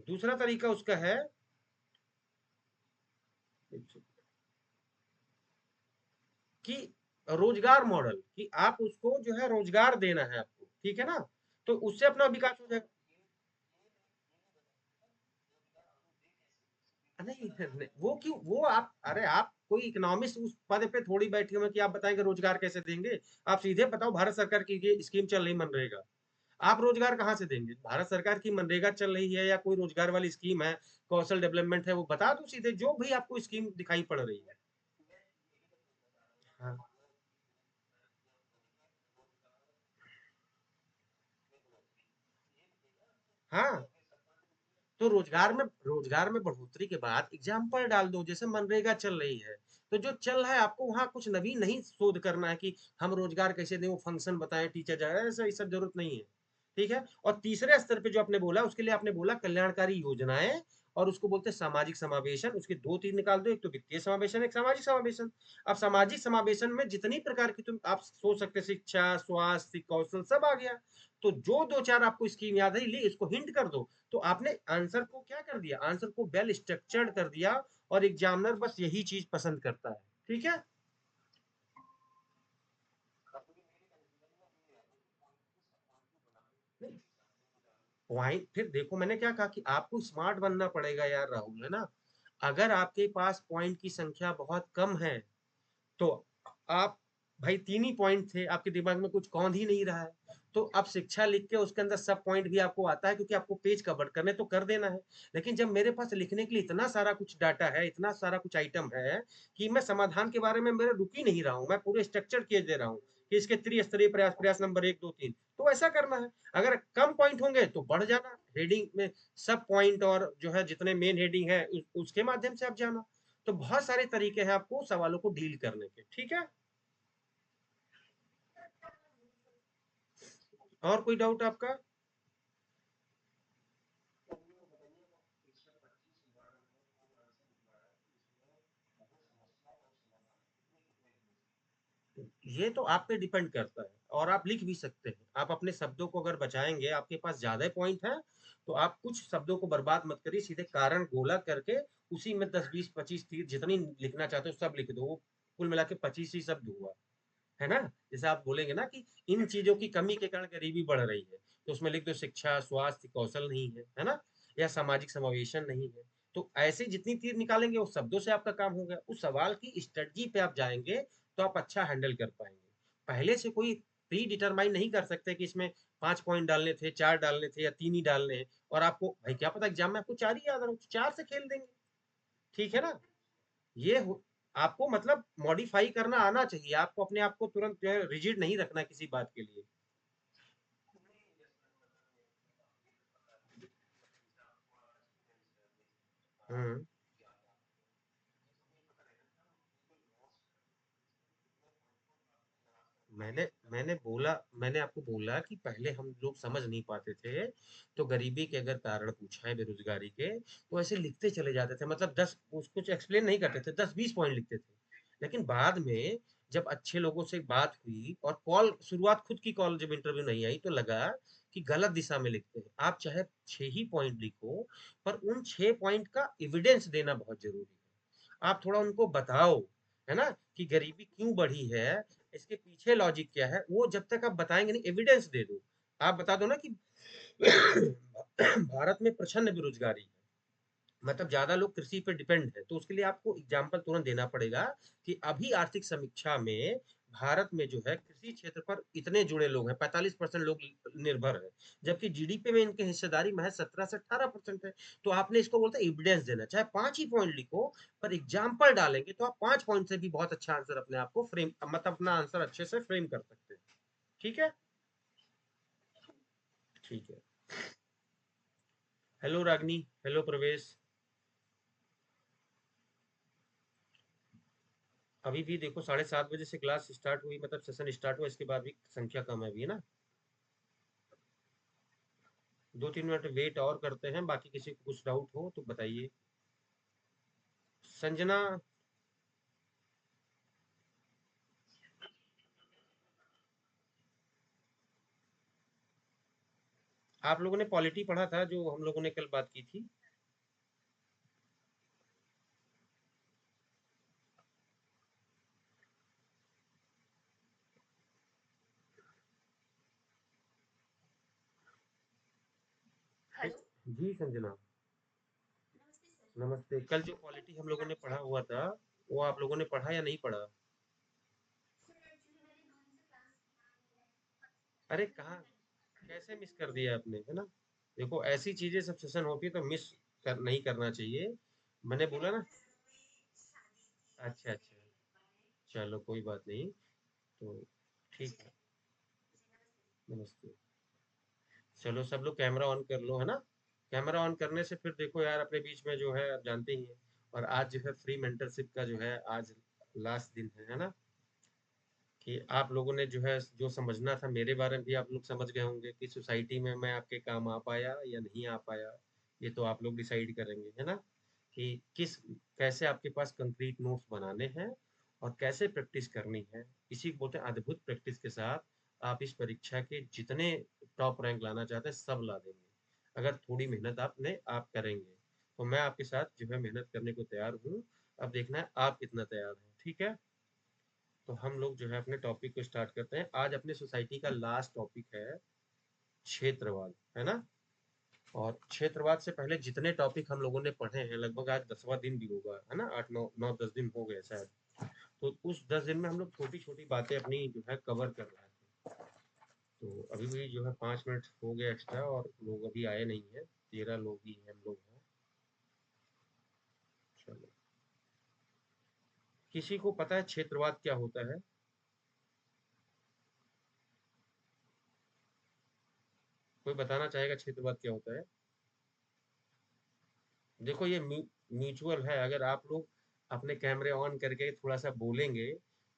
दूसरा तरीका उसका है कि रोजगार मॉडल, कि आप उसको जो है रोजगार देना है आपको, ठीक है ना, तो उससे अपना विकास हो जाएगा। नहीं नहीं, वो क्यों, वो आप, अरे आप कोई इकोनॉमिस्ट उस पद पे थोड़ी बैठे हुए कि आप बताएंगे रोजगार कैसे देंगे। आप सीधे बताओ, भारत सरकार की ये स्कीम चल रही मनरेगा, आप रोजगार कहाँ से देंगे? भारत सरकार की मनरेगा चल रही है या कोई रोजगार वाली स्कीम है, कौशल डेवलपमेंट है, वो बता दो सीधे, जो भी आपको स्कीम दिखाई पड़ रही है। हाँ हाँ, तो रोजगार में बढ़ोतरी के बाद एग्जाम्पल डाल दो, जैसे मनरेगा चल रही है, तो जो चल रहा है आपको वहां कुछ नवीन नहीं शोध करना है कि हम रोजगार कैसे दें, वो फंक्शन बताएं, टीचर जाए, ऐसा ये सब जरूरत नहीं है। ठीक है, और तीसरे स्तर पे जो आपने बोला, उसके लिए आपने बोला कल्याणकारी योजनाएं, और उसको बोलते हैं सामाजिक समावेशन, उसके दो तीन निकाल दो, एक तो वित्तीय समावेशन, एक सामाजिक समावेशन। अब सामाजिक समावेशन में जितनी प्रकार की तुम आप सोच सकते, शिक्षा, स्वास्थ्य, कौशल, सब आ गया। तो जो दो चार आपको स्कीम याद है, ली इसको हिंट कर दो, तो आपने आंसर को क्या कर दिया, आंसर को वेल स्ट्रक्चर्ड कर दिया, और एग्जामिनर बस यही चीज पसंद करता है। ठीक है। पॉइंट फिर देखो, मैंने क्या कहा कि आपको स्मार्ट बनना पड़ेगा यार राहुल, है ना। अगर आपके पास पॉइंट की संख्या बहुत कम है, तो आप, भाई तीन ही पॉइंट थे आपके दिमाग में, कुछ कौन ही नहीं रहा है, तो अब शिक्षा लिख के उसके अंदर सब पॉइंट भी आपको आता है, क्योंकि आपको पेज कवर करने तो कर देना है। लेकिन जब मेरे पास लिखने के लिए इतना सारा कुछ डाटा है, इतना सारा कुछ आइटम है, कि मैं समाधान के बारे में मेरे रुक ही नहीं रहा हूँ, मैं पूरे स्ट्रक्चर किए दे रहा हूँ कि इसके त्रिस्तरीय प्रयास, प्रयास नंबर एक दो तीन, तो ऐसा करना है। अगर कम पॉइंट होंगे तो बढ़ जाना हेडिंग में, सब पॉइंट और जो है जितने मेन हेडिंग है उसके माध्यम से आप जाना। तो बहुत सारे तरीके हैं आपको सवालों को डील करने के। ठीक है, और कोई डाउट आपका? ये तो आप पे डिपेंड करता है, और आप लिख भी सकते हैं, आप अपने शब्दों को अगर बचाएंगे, आपके पास ज्यादा पॉइंट है, तो आप कुछ शब्दों को बर्बाद मत करिए, सीधे कारण गोला करके उसी में 10 20 25 30 जितनी लिखना चाहते हो सब लिख दो, वो कुल मिला के 25 ही शब्द हुआ, है ना। जैसे आप बोलेंगे ना कि इन चीजों की कमी के कारण गरीबी बढ़ रही है, तो उसमें लिख दो शिक्षा, स्वास्थ्य, कौशल नहीं है ना, या सामाजिक समावेशन नहीं है। तो ऐसे जितनी तीर निकालेंगे उस शब्दों से आपका काम हो गया, उस सवाल की स्ट्रेटजी पे आप जाएंगे, तो आप अच्छा हैंडल कर पाएंगे। पहले से कोई प्री डिटरमाइन नहीं कर सकते कि इसमें 5 पॉइंट डालने थे, 4 डालने थे, या 3 ही डालने हैं, और आपको भाई क्या पता एग्जाम में आपको 4 ही याद रहो, 4 से खेल देंगे। ठीक है ना। ये आपको मतलब मॉडिफाई करना आना चाहिए, आपको अपने आप को तुरंत जो है रिजिड नहीं रखना किसी बात के लिए। हम्म। मैंने मैंने बोला मैंने आपको बोला कि पहले हम लोग समझ नहीं पाते थे, तो गरीबी के अगर कारण पूछा है, बेरोजगारी के, तो ऐसे लिखते चले जाते थे, मतलब 10 कुछ एक्सप्लेन नहीं करते थे, 10 20 पॉइंट लिखते थे। लेकिन बाद में जब अच्छे लोगों से बात हुई, और कॉल शुरुआत खुद की कॉल जब इंटरव्यू नहीं आई, तो लगा कि गलत दिशा में लिखते हैं। आप चाहे 6 ही पॉइंट लिखो, पर उन 6 पॉइंट का एविडेंस देना बहुत जरूरी है। आप थोड़ा उनको बताओ, है ना, कि गरीबी क्यों बढ़ी है, इसके पीछे लॉजिक क्या है, वो जब तक आप बताएंगे नहीं, एविडेंस दे दो। आप बता दो ना कि भारत में प्रचंड बेरोजगारी है, मतलब ज्यादा लोग कृषि पर डिपेंड है, तो उसके लिए आपको एग्जाम्पल तुरंत देना पड़ेगा कि अभी आर्थिक समीक्षा में भारत में जो है कृषि क्षेत्र पर इतने जुड़े लोग हैं, 45% लोग निर्भर है, जबकि जीडीपी में इनकी हिस्सेदारी महज 17 से 18% है। तो आपने इसको बोलते हैं एविडेंस देना, चाहे 5 ही पॉइंट लिखो, पर एग्जाम्पल डालेंगे तो आप 5 पॉइंट से भी बहुत अच्छा आंसर अपने आप को फ्रेम, मतलब अपना आंसर अच्छे से फ्रेम कर सकते हैं। ठीक है। ठीक है। हेलो रागनी, हेलो प्रवेश। अभी भी देखो 7:30 बजे से क्लास स्टार्ट हुई, मतलब सेशन स्टार्ट हुआ, इसके बाद भी संख्या कम है अभी, है ना। 2 3 मिनट वेट और करते हैं, बाकी किसी को कुछ डाउट हो तो बताइए। संजना, आप लोगों ने पॉलिटी पढ़ा था जो हम लोगों ने कल बात की थी? जी संजना, नमस्ते। कल जो पॉलिटी हम लोगों ने पढ़ा हुआ था, वो आप लोगों ने पढ़ा या नहीं पढ़ा? अरे कहाँ, कैसे मिस कर दिया आपने, है ना? देखो ऐसी चीजें सब सेशन होती है तो नहीं करना चाहिए। मैंने बोला ना। अच्छा अच्छा, चलो कोई बात नहीं। तो ठीक है, नमस्ते। चलो सब लोग कैमरा ऑन कर लो, है ना? कैमरा ऑन करने से फिर देखो यार, अपने बीच में जो है आप जानते ही हैं। और आज जो है फ्री मेंटरशिप का जो है आज लास्ट दिन है ना? कि आप लोगों ने जो है जो समझना था मेरे बारे में भी आप लोग समझ गए होंगे कि सोसाइटी में मैं आपके काम आ पाया या नहीं आ पाया। ये तो आप लोग डिसाइड करेंगे, है ना? कि कैसे आपके पास कंक्रीट नोट्स बनाने हैं और कैसे प्रैक्टिस करनी है। इसी को बोलते हैं अद्भुत प्रैक्टिस के साथ आप इस परीक्षा के जितने टॉप रैंक लाना चाहते हैं सब ला देंगे, अगर थोड़ी मेहनत आप करेंगे। तो मैं आपके साथ जो है मेहनत करने को तैयार हूँ। अब देखना है आप कितना तैयार हैं, ठीक है? तो हम लोग जो है अपने टॉपिक को स्टार्ट करते हैं। आज अपने सोसाइटी का लास्ट टॉपिक है क्षेत्रवाद, है ना? और क्षेत्रवाद से पहले जितने टॉपिक हम लोगों ने पढ़े हैं, लगभग आज 10वां दिन भी होगा, है ना? 8 9 9 10 दिन हो गए शायद। तो उस 10 दिन में हम लोग छोटी छोटी बातें अपनी जो है कवर कर रहे थे। तो अभी भी जो है 5 मिनट हो गया एक्स्ट्रा और लोग अभी आए नहीं है। 13 लोग ही हम लोग हैं। चलो, किसी को पता है क्षेत्रवाद क्या होता है? कोई बताना चाहेगा क्षेत्रवाद क्या होता है? देखो ये म्यूचुअल है। अगर आप लोग अपने कैमरे ऑन करके थोड़ा सा बोलेंगे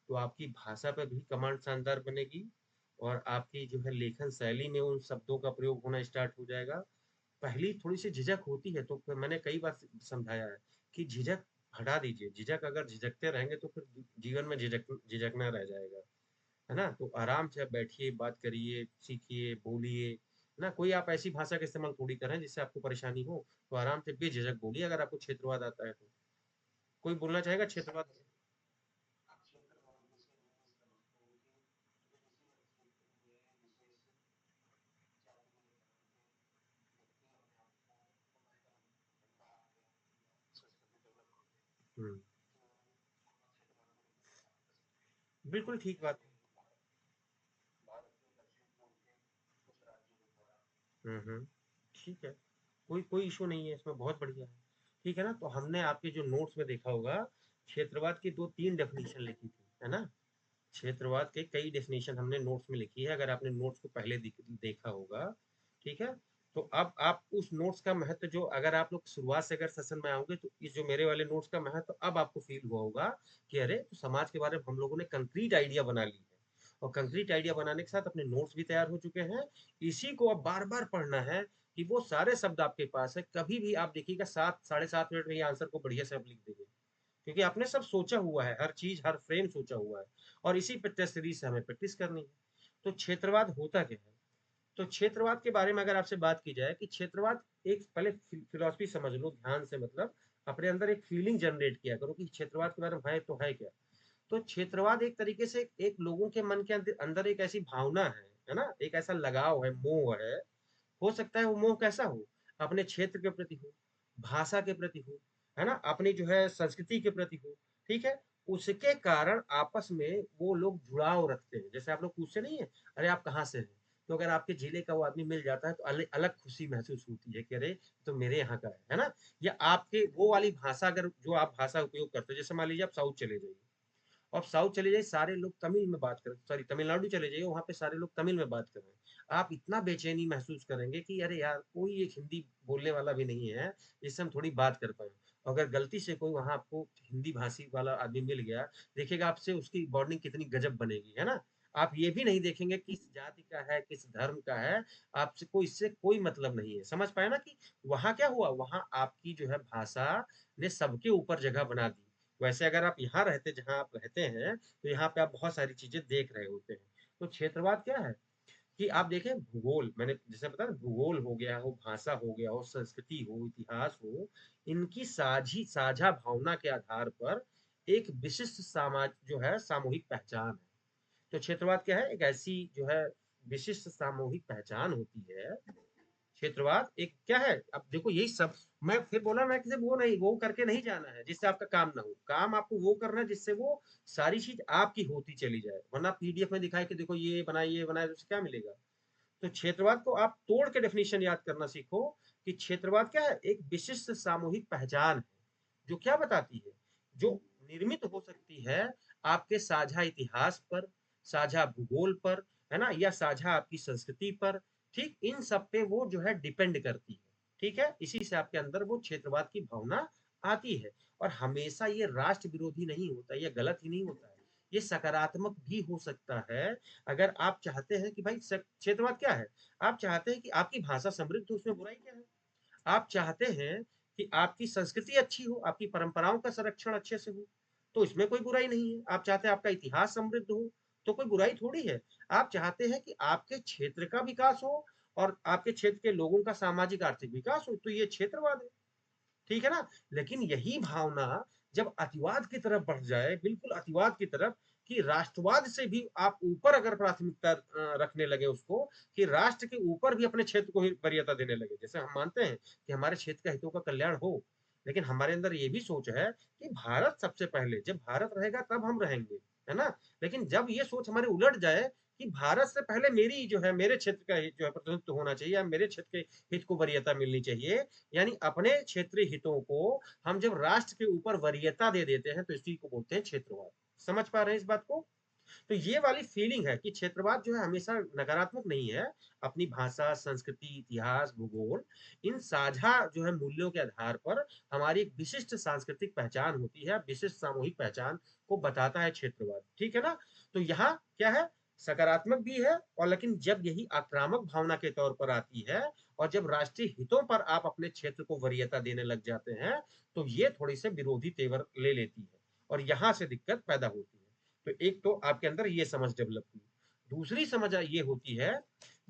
तो आपकी भाषा पर भी कमांड शानदार बनेगी और आपकी जो है लेखन शैली में उन शब्दों का प्रयोग होना स्टार्ट हो जाएगा। पहली थोड़ी सी झिझक होती है, तो फिर मैंने कई बार समझाया है कि झिझक हटा दीजिए। झिझक अगर झिझकते रहेंगे तो फिर जीवन में झिझकना रह जाएगा, है ना? तो आराम से आप बैठिए, बात करिए, सीखिए, बोलिए, है ना? कोई आप ऐसी भाषा का इस्तेमाल थोड़ी कर रहे हैं जिससे आपको परेशानी हो। तो आराम से बेझिझक बोलिए अगर आपको क्षेत्रवाद आता है तो। कोई बोलना चाहेगा क्षेत्रवाद? हुँ, बिल्कुल ठीक बात है। हुँ, हुँ, ठीक है। कोई कोई इश्यू नहीं है इसमें, बहुत बढ़िया है। ठीक है ना? तो हमने आपके जो नोट्स में देखा होगा, क्षेत्रवाद की 2-3 डेफिनिशन लिखी थी, है ना? क्षेत्रवाद के कई डेफिनेशन हमने नोट्स में लिखी है, अगर आपने नोट्स को पहले देखा होगा, ठीक है? तो अब आप उस नोट्स का महत्व, जो अगर आप लोग शुरुआत से अगर सेशन में आओगे तो इस जो मेरे वाले नोट्स का महत्व अब आपको फील हुआ होगा कि अरे तो समाज के बारे में हम लोगों ने कंक्रीट आइडिया बना ली है। और कंक्रीट आइडिया बनाने के साथ अपने नोट्स भी तैयार हो चुके हैं। इसी को अब बार बार पढ़ना है कि वो सारे शब्द आपके पास है। कभी भी आप देखिएगा 7 साढ़े 7 मिनट में ये आंसर को बढ़िया से आप लिख देंगे, क्योंकि आपने सब सोचा हुआ है, हर चीज हर फ्रेम सोचा हुआ है। और इसी पे टेस्ट सीरीज से हमें प्रैक्टिस करनी है। तो क्षेत्रवाद होता क्या है? तो क्षेत्रवाद के बारे में अगर आपसे बात की जाए कि क्षेत्रवाद एक पहले फिलॉसफी समझ लो ध्यान से, मतलब अपने अंदर एक फीलिंग जनरेट किया करो कि क्षेत्रवाद के बारे में है तो है क्या। तो क्षेत्रवाद एक तरीके से एक लोगों के मन के अंदर अंदर एक ऐसी भावना है ना? एक ऐसा लगाव है, मोह है। हो सकता है वो मोह कैसा हो? अपने क्षेत्र के प्रति हो, भाषा के प्रति हो, है ना? अपनी जो है संस्कृति के प्रति हो, ठीक है? उसके कारण आपस में वो लोग जुड़ाव रखते हैं। जैसे आप लोग पूछते नहीं है, अरे आप कहाँ से हैं? तो अगर आपके जिले का वो आदमी मिल जाता है तो अलग खुशी महसूस होती है कि अरे तो मेरे यहाँ का है ना? या आपके वो वाली भाषा, अगर जो आप भाषा उपयोग करते हो, जैसे मान लीजिए आप साउथ चले जाइए। आप साउथ चले जाइए, सारे लोग तमिल में बात कर, सॉरी तमिलनाडु चले जाइए, वहाँ पे सारे लोग तमिल में बात कर रहे हैं। आप इतना बेचैनी महसूस करेंगे कि अरे यार कोई एक हिंदी बोलने वाला भी नहीं है जिससे हम थोड़ी बात कर पाए। अगर गलती से कोई वहाँ आपको हिंदी भाषी वाला आदमी मिल गया, देखिएगा आपसे उसकी बॉन्डिंग कितनी गजब बनेगी, है ना? आप ये भी नहीं देखेंगे किस जाति का है, किस धर्म का है, आपसे कोई, इससे कोई मतलब नहीं है। समझ पाए ना कि वहाँ क्या हुआ? वहाँ आपकी जो है भाषा ने सबके ऊपर जगह बना दी। वैसे अगर आप यहाँ रहते, जहाँ आप रहते हैं, तो यहाँ पे आप बहुत सारी चीजें देख रहे होते हैं। तो क्षेत्रवाद क्या है? कि आप देखें भूगोल, मैंने जैसे बताया भूगोल हो गया हो, भाषा हो गया हो, संस्कृति हो, इतिहास हो, इनकी साझा भावना के आधार पर एक विशिष्ट समाज जो है सामूहिक पहचान है। तो क्षेत्रवाद क्या है? एक ऐसी जो है विशिष्ट सामूहिक पहचान होती है। क्षेत्रवाद एक क्या है? अब देखो यही सब मैं फिर बोला, मैं किसी वो करके नहीं जाना है जिससे आपका काम ना हो। काम आपको वो करना है जिससे वो सारी चीज आपकी होती चली जाए, वरना पीडीएफ में दिखाए कि देखो ये बनाए तो उससे क्या मिलेगा? तो क्षेत्रवाद को आप तोड़ के डेफिनेशन याद करना सीखो कि क्षेत्रवाद क्या है? एक विशिष्ट सामूहिक पहचान है जो क्या बताती है, जो निर्मित हो सकती है आपके साझा इतिहास पर, साझा भूगोल पर, है ना, या साझा आपकी संस्कृति पर। ठीक इन सब पे वो जो है डिपेंड करती है। ठीक है, इसी से आपके अंदर वो क्षेत्रवाद की भावना आती है। और हमेशा ये राष्ट्र विरोधी नहीं होता, ये गलत ही नहीं होता है, ये सकारात्मक भी हो सकता है। अगर आप चाहते हैं कि भाई क्षेत्रवाद क्या है, आप चाहते हैं कि आपकी भाषा समृद्ध हो, उसमें बुराई क्या है? आप चाहते हैं कि आपकी संस्कृति अच्छी हो, आपकी परंपराओं का संरक्षण अच्छे से हो, तो इसमें कोई बुराई नहीं है। आप चाहते हैं आपका इतिहास समृद्ध हो, तो कोई बुराई थोड़ी है। आप चाहते हैं कि आपके क्षेत्र का विकास हो और आपके क्षेत्र के लोगों का सामाजिक आर्थिक विकास हो, तो ये क्षेत्रवाद है। ठीक है ना? लेकिन यही भावना जब अतिवाद की तरफ बढ़ जाए, बिल्कुल अतिवाद की तरफ, कि राष्ट्रवाद से भी आप ऊपर अगर प्राथमिकता रखने लगे उसको, कि राष्ट्र के ऊपर भी अपने क्षेत्र को ही वरीयता देने लगे। जैसे हम मानते हैं कि हमारे क्षेत्र का हितों का कल्याण हो, लेकिन हमारे अंदर ये भी सोच है कि भारत सबसे पहले, जब भारत रहेगा तब हम रहेंगे, है ना? लेकिन जब ये सोच हमारी उलट जाए कि भारत से पहले मेरी जो है, मेरे क्षेत्र का हित जो है प्रतिनिधित्व होना चाहिए, या मेरे क्षेत्र के हित को वरीयता मिलनी चाहिए, यानी अपने क्षेत्रीय हितों को हम जब राष्ट्र के ऊपर वरीयता दे देते हैं, तो इसी को बोलते हैं क्षेत्रवाद। समझ पा रहे हैं इस बात को? तो ये वाली फीलिंग है कि क्षेत्रवाद जो है हमेशा नकारात्मक नहीं है। अपनी भाषा, संस्कृति, इतिहास, भूगोल, इन साझा जो है मूल्यों के आधार पर हमारी एक विशिष्ट सांस्कृतिक पहचान होती है, विशिष्ट सामूहिक पहचान को बताता है क्षेत्रवाद। ठीक है ना? तो यहाँ क्या है, सकारात्मक भी है, और लेकिन जब यही आक्रामक भावना के तौर पर आती है और जब राष्ट्रीय हितों पर आप अपने क्षेत्र को वरीयता देने लग जाते हैं, तो ये थोड़ी से विरोधी तेवर ले लेती है और यहाँ से दिक्कत पैदा होती है। तो एक तो आपके अंदर ये समझ डेवलप हुई। दूसरी समझ ये होती है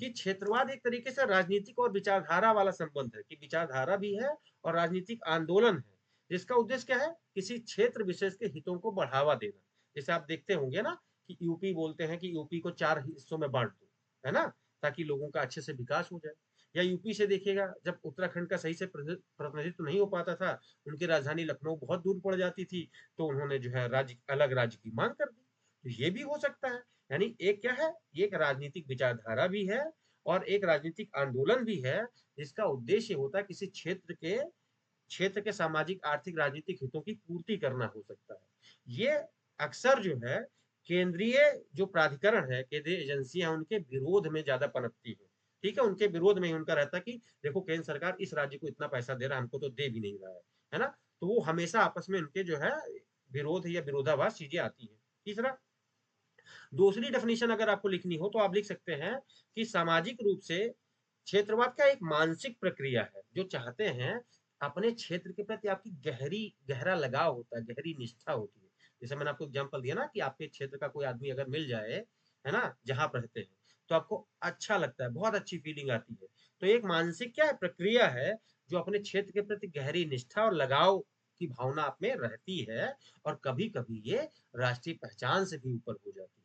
कि क्षेत्रवाद एक तरीके से राजनीतिक और विचारधारा वाला संबंध है, कि विचारधारा भी है और राजनीतिक आंदोलन है, जिसका उद्देश्य क्या है, किसी क्षेत्र विशेष के हितों को बढ़ावा देना। जैसे आप देखते होंगे ना कि यूपी बोलते हैं कि यूपी को 4 हिस्सों में बांट दो, है ना, ताकि लोगों का अच्छे से विकास हो जाए। या यूपी से देखिएगा, जब उत्तराखंड का सही से प्रतिनिधित्व नहीं हो पाता था, उनकी राजधानी लखनऊ बहुत दूर पड़ जाती थी, तो उन्होंने जो है राज्य, अलग राज्य की मांग कर दी। तो ये भी हो सकता है। यानी एक क्या है, एक राजनीतिक विचारधारा भी है और एक राजनीतिक आंदोलन भी है, जिसका उद्देश्य होता है किसी क्षेत्र के सामाजिक, आर्थिक, राजनीतिक हितों की पूर्ति करना हो सकता है। ये अक्सर जो है केंद्रीय जो प्राधिकरण है, केंद्रीय एजेंसियां, उनके विरोध में ज्यादा पनपती है। ठीक है, उनके विरोध में ही उनका रहता है कि देखो केंद्र सरकार इस राज्य को इतना पैसा दे रहा है, हमको तो दे भी नहीं रहा है ना? तो वो हमेशा आपस में उनके जो है विरोध या विरोधाभास चीजें आती है। तीसरा, दूसरी डेफिनेशन अगर आपको लिखनी हो तो आप लिख सकते हैं कि सामाजिक रूप से क्षेत्रवाद का एक मानसिक प्रक्रिया है, जो चाहते हैं अपने क्षेत्र के प्रति आपकी गहरा लगाव होता है, गहरी निष्ठा होती है। जैसे मैंने आपको एग्जांपल दिया ना कि आपके क्षेत्र का कोई आदमी अगर मिल जाए, है ना, जहां आप रहते हैं, तो आपको अच्छा लगता है, बहुत अच्छी फीलिंग आती है। तो एक मानसिक क्या है, प्रक्रिया है, जो अपने क्षेत्र के प्रति गहरी निष्ठा और लगाव की भावना आप में रहती है, और कभी कभी ये राष्ट्रीय पहचान से भी ऊपर हो जाती है।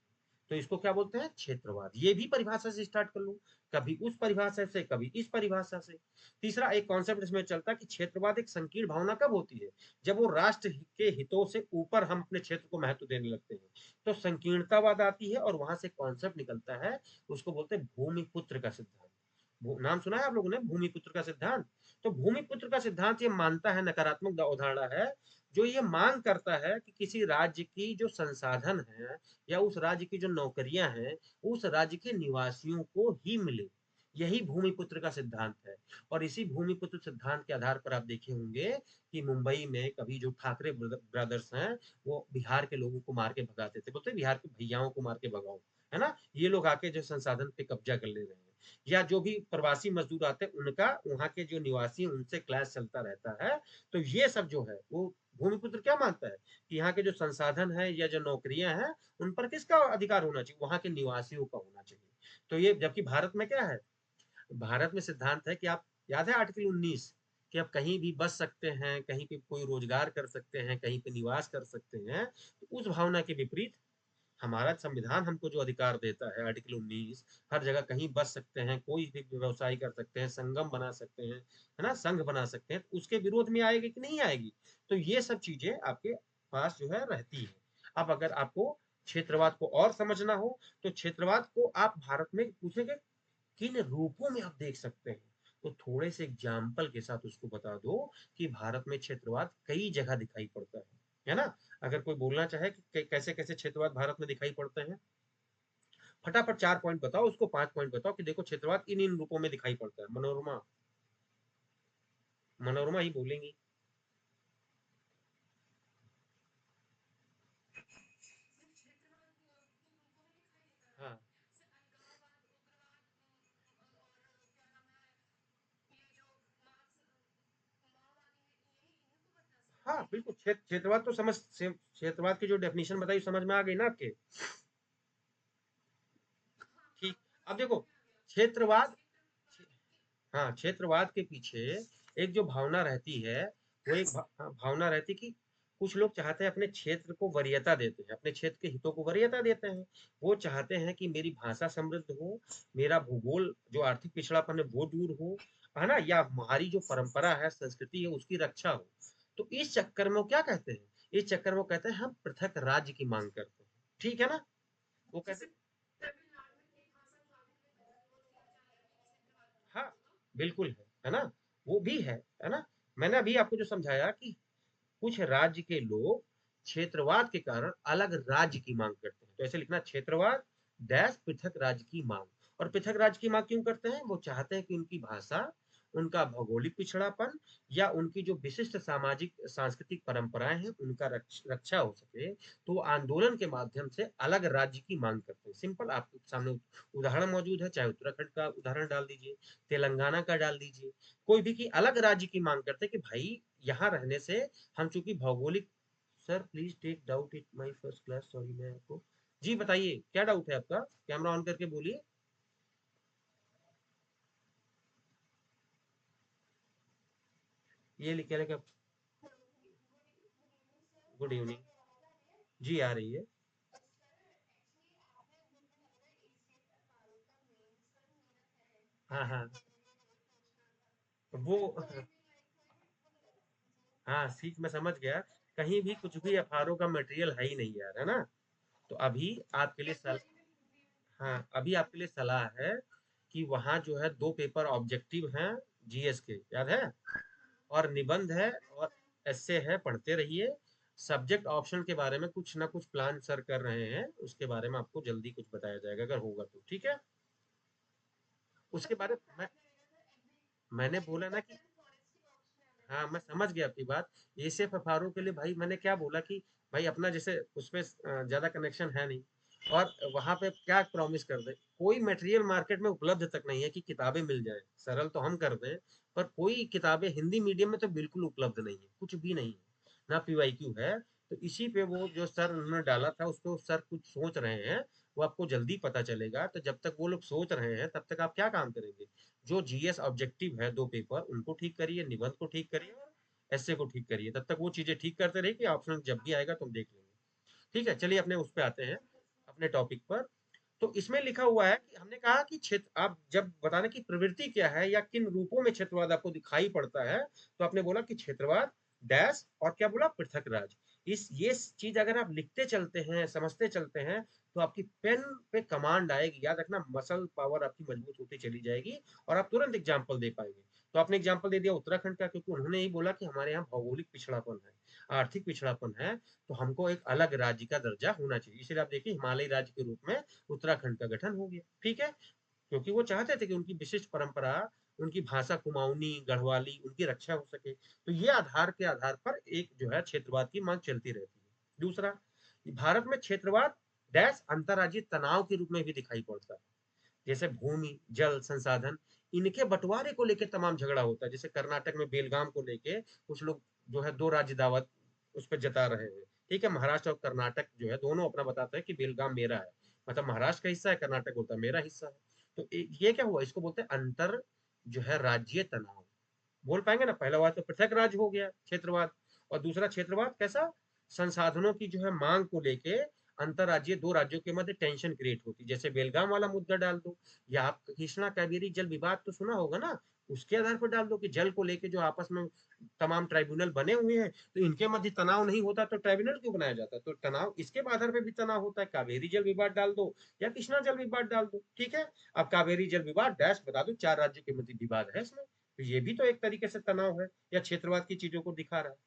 तो इसको क्या बोलते हैं, क्षेत्रवाद। ये भी परिभाषा से स्टार्ट कर लो, कभी उस परिभाषा से, कभी इस परिभाषा से। तीसरा एक कॉन्सेप्ट इसमें चलता है कि क्षेत्रवाद एक संकीर्ण भावना कब होती है, जब वो राष्ट्र के हितों से ऊपर हम अपने क्षेत्र को महत्व देने लगते हैं, तो संकीर्णतावाद आती है, और वहां से कॉन्सेप्ट निकलता है, उसको बोलते हैं भूमिपुत्र का सिद्धांत। नाम सुना है आप लोगों ने भूमिपुत्र का सिद्धांत? तो भूमिपुत्र का सिद्धांत ये मानता है, नकारात्मक अवधारणा है, जो ये मांग करता है कि किसी राज्य की जो संसाधन है या उस राज्य की जो नौकरियां हैं, उस राज्य के निवासियों को ही मिले। यही भूमिपुत्र का सिद्धांत है। और इसी भूमिपुत्र सिद्धांत के आधार पर आप देखे होंगे कि मुंबई में कभी जो ठाकरे ब्रदर्स हैं, वो बिहार के लोगों को मार के भगाते थे, बोलते बिहार के भैयाओं को मार के भगाओ, है ना, ये लोग आके जो संसाधन पे कब्जा कर ले रहे हैं। या जो भी प्रवासी मजदूर आते हैं, उनका वहां के जो निवासी, उनसे क्लैश चलता रहता है। तो ये सब जो है वो भूमिपुत्र क्या मानता है कि यहाँ के जो संसाधन है या जो नौकरियां हैं, उन पर किसका अधिकार होना चाहिए, वहां के निवासियों का होना चाहिए। तो ये जबकि भारत में क्या है, भारत में सिद्धांत है कि आप, याद है आर्टिकल 19, कि आप कहीं भी बस सकते हैं, कहीं पे कोई रोजगार कर सकते हैं, कहीं पे निवास कर सकते हैं। तो उस भावना के विपरीत हमारा संविधान हमको जो अधिकार देता है, आर्टिकल 19, हर जगह कहीं बस सकते हैं, कोई भी व्यवसाय कर सकते हैं, संगम बना सकते हैं, है ना, संघ बना सकते हैं, तो उसके विरोध में आएगी कि नहीं आएगी? तो ये सब चीजें आपके पास जो है रहती है। अब अगर आपको क्षेत्रवाद को और समझना हो, तो क्षेत्रवाद को आप भारत में पूछेंगे किन रूपों में आप देख सकते हैं, तो थोड़े से एग्जाम्पल के साथ उसको बता दो कि भारत में क्षेत्रवाद कई जगह दिखाई पड़ता है ना? अगर कोई बोलना चाहे कि कैसे कैसे क्षेत्रवाद भारत में दिखाई पड़ते हैं, फटाफट 4 पॉइंट बताओ, उसको 5 पॉइंट बताओ कि देखो क्षेत्रवाद इन इन रूपों में दिखाई पड़ता है। मनोरमा, मनोरमा ही बोलेंगी। हाँ हाँ बिल्कुल, क्षेत्रवाद तो क्षेत्रवाद की जो डेफिनेशन बताई समझ में आ गई ना आपके? ठीक। अब देखो क्षेत्रवाद, हाँ, क्षेत्रवाद के पीछे एक जो भावना रहती है, वो एक भावना रहती कि कुछ लोग चाहते हैं अपने क्षेत्र को वरीयता देते हैं, अपने क्षेत्र के हितों को वरीयता देते हैं। वो चाहते हैं कि मेरी भाषा समृद्ध हो, मेरा भूगोल जो आर्थिक पिछड़ापन है वो दूर हो, है ना, या हमारी जो परंपरा है, संस्कृति है, उसकी रक्षा हो। तो इस चक्कर में वो क्या कहते हैं, इस चक्कर में वो कहते हैं हम पृथक राज्य की मांग करते हैं। ठीक है ना? वो कहते हैं, हाँ बिल्कुल है ना, वो भी है ना। मैंने अभी आपको जो समझाया कि कुछ राज्य के लोग क्षेत्रवाद के कारण अलग राज्य की मांग करते हैं, तो ऐसे लिखना क्षेत्रवाद डैश पृथक राज्य की मांग। और पृथक राज्य की मांग क्यों करते हैं? वो चाहते हैं कि उनकी भाषा, उनका भौगोलिक पिछड़ापन या उनकी जो विशिष्ट सामाजिक सांस्कृतिक परंपराएं हैं उनका रक्षा हो सके। तो वो आंदोलन के माध्यम से अलग राज्य की मांग करते हैं। सिंपल, आपके सामने उदाहरण मौजूद है, चाहे उत्तराखंड का उदाहरण डाल दीजिए, तेलंगाना का डाल दीजिए, कोई भी की अलग राज्य की मांग करते हैं कि भाई यहाँ रहने से हम चूंकि भौगोलिक, sir please take doubt it my first class, sorry मैं आपको, जी बताइए क्या डाउट है आपका, कैमरा ऑन करके बोलिए। ये लिखे लगे, गुड इवनिंग, जी आ रही है। हाँ हाँ, वो हाँ सीख मैं समझ गया, कहीं भी कुछ भी एफआरओ का मटेरियल है ही नहीं यार, है ना। तो अभी आपके लिए हाँ अभी आपके लिए सलाह है कि वहाँ जो है 2 पेपर ऑब्जेक्टिव हैं, जीएस के, याद है, और निबंध है और एस्से है, पढ़ते रहिए। सब्जेक्ट ऑप्शन के बारे में कुछ ना कुछ प्लान सर कर रहे हैं, उसके बारे में आपको जल्दी कुछ बताया जाएगा अगर होगा तो, ठीक है। उसके बारे में मैंने बोला ना कि, हाँ मैं समझ गया आपकी बात। एसीएफ एफआरओ के लिए भाई मैंने क्या बोला कि भाई अपना जैसे उसपे ज्यादा कनेक्शन है नहीं, और वहां पे क्या प्रॉमिस कर दे, कोई मटेरियल मार्केट में उपलब्ध तक नहीं है कि किताबें मिल जाए, सरल तो हम कर दें, पर कोई किताबें हिंदी मीडियम में तो बिल्कुल उपलब्ध नहीं है, कुछ भी नहीं है, ना पीवाईक्यू है। तो इसी पे वो जो सर उन्होंने डाला था उस पर सर कुछ सोच रहे हैं, वो आपको जल्दी पता चलेगा। तो जब तक वो लोग सोच रहे हैं तब तक आप क्या काम करेंगे, जो जीएस ऑब्जेक्टिव है 2 पेपर उनको ठीक करिए, निबंध को ठीक करिए और एस्से को ठीक करिए। तब तक वो चीजें ठीक करते रहिए कि ऑप्शन जब भी आएगा तुम देख लेंगे। ठीक है, चलिए अपने उस पे आते हैं, अपने टॉपिक पर। तो इसमें लिखा हुआ है कि हमने कहा कि क्षेत्र, आप जब बताने की प्रवृत्ति क्या है या किन रूपों में क्षेत्रवाद आपको दिखाई पड़ता है, तो आपने बोला कि क्षेत्रवाद डैश और क्या बोला, पृथक राज। इस ये चीज अगर आप लिखते चलते हैं, समझते चलते हैं, तो आपकी पेन पे कमांड आएगी, याद रखना, मसल पावर आपकी मजबूत होती चली जाएगी और आप तुरंत एग्जाम्पल दे पाएंगे। तो आपने एग्जाम्पल दे दिया उत्तराखंड का, क्योंकि उन्होंने ही बोला कि हमारे यहाँ भौगोलिक पिछड़ापन है, आर्थिक पिछड़ापन है, तो हमको एक अलग राज्य का दर्जा होना चाहिए। इसलिए आप देखिए हिमालयी राज्य के रूप में उत्तराखंड का गठन हो गया, ठीक है, क्योंकि वो चाहते थे कि उनकी विशिष्ट परंपरा, उनकी भाषा कुमाऊनी गढ़वाली उनकी रक्षा हो सके। तो ये आधार के आधार पर एक जो है क्षेत्रवाद की मांग चलती रहती है। दूसरा, भारत में क्षेत्रवाद डैश अंतर्राज्यीय तनाव के रूप में भी दिखाई पड़ता है। जैसे भूमि, जल संसाधन, इनके बंटवारे को लेकर तमाम झगड़ा होता है। जैसे कर्नाटक में बेलगाम को लेके कुछ लोग जो है दो राज्य दावत उस पर जता रहे हैं। ठीक है, महाराष्ट्र और कर्नाटक जो है दोनों अपना बताते हैं कि बेलगाम मेरा है, मतलब महाराष्ट्र का हिस्सा है, कर्नाटक होता है मेरा हिस्सा है। तो ये क्या हुआ, इसको बोलते हैं अंतर जो है राज्य तनाव। बोल पाएंगे ना, पहला वाला तो पृथक राज्य हो गया क्षेत्रवाद, और दूसरा क्षेत्रवाद कैसा, संसाधनों की जो है मांग को लेके अंतरराज्यीय दो राज्यों के मध्य टेंशन क्रिएट होती, जैसे बेलगाम वाला मुद्दा डाल दो, या आप कृष्णा कावेरी जल विवाद तो सुना होगा ना, उसके आधार पर डाल दो कि जल को लेके जो आपस में तमाम ट्राइब्यूनल बने हुए हैं, तो इनके मध्य तनाव नहीं होता तो ट्राइब्यूनल क्यों बनाया जाता है, तो तनाव इसके आधार पर भी तनाव होता है, कावेरी जल विवाद डाल दो या कृष्णा जल विवाद डाल दो, ठीक है। अब कावेरी जल विवाद डैश बता दो, 4 राज्यों के मध्य विवाद है इसमें, तो ये भी तो एक तरीके से तनाव है या क्षेत्रवाद की चीजों को दिखा रहा है।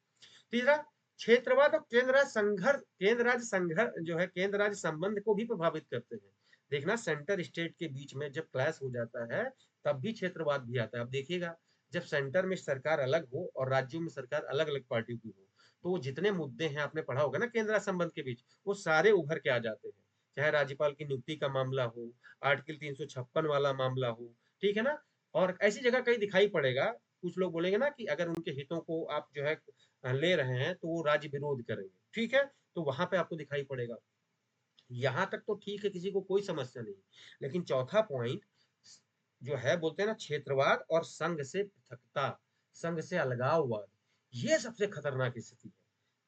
तीसरा, क्षेत्रवाद और केंद्र राज्य संघर्ष, केंद्र राज्य संघर्ष जो है केंद्र राज्य संबंध को भी प्रभावित करते हैं। देखना, सेंटर स्टेट के बीच में जब क्लैश हो जाता है तब भी क्षेत्रवाद भी आता है। अब देखिएगा, जब सेंटर में सरकार अलग हो और राज्यों में सरकार अलग अलग पार्टियों की हो, तो वो जितने मुद्दे हैं आपने पढ़ा होगा ना केंद्र राज्य संबंध के बीच, वो सारे उभर के आ जाते हैं। चाहे राज्यपाल की नियुक्ति का मामला हो, आर्टिकल 356 वाला मामला हो, ठीक है ना, और ऐसी जगह कहीं दिखाई पड़ेगा, कुछ लोग बोलेंगे ना कि अगर उनके हितों को आप जो है ले रहे हैं तो वो राज्य विरोध करेंगे, ठीक है, तो वहां पे आपको दिखाई पड़ेगा। यहाँ तक तो ठीक है, किसी को कोई समस्या नहीं, लेकिन चौथा पॉइंट जो है बोलते हैं ना क्षेत्रवाद और संघ से पृथकता, संघ से अलगाववाद, ये सबसे खतरनाक स्थिति है,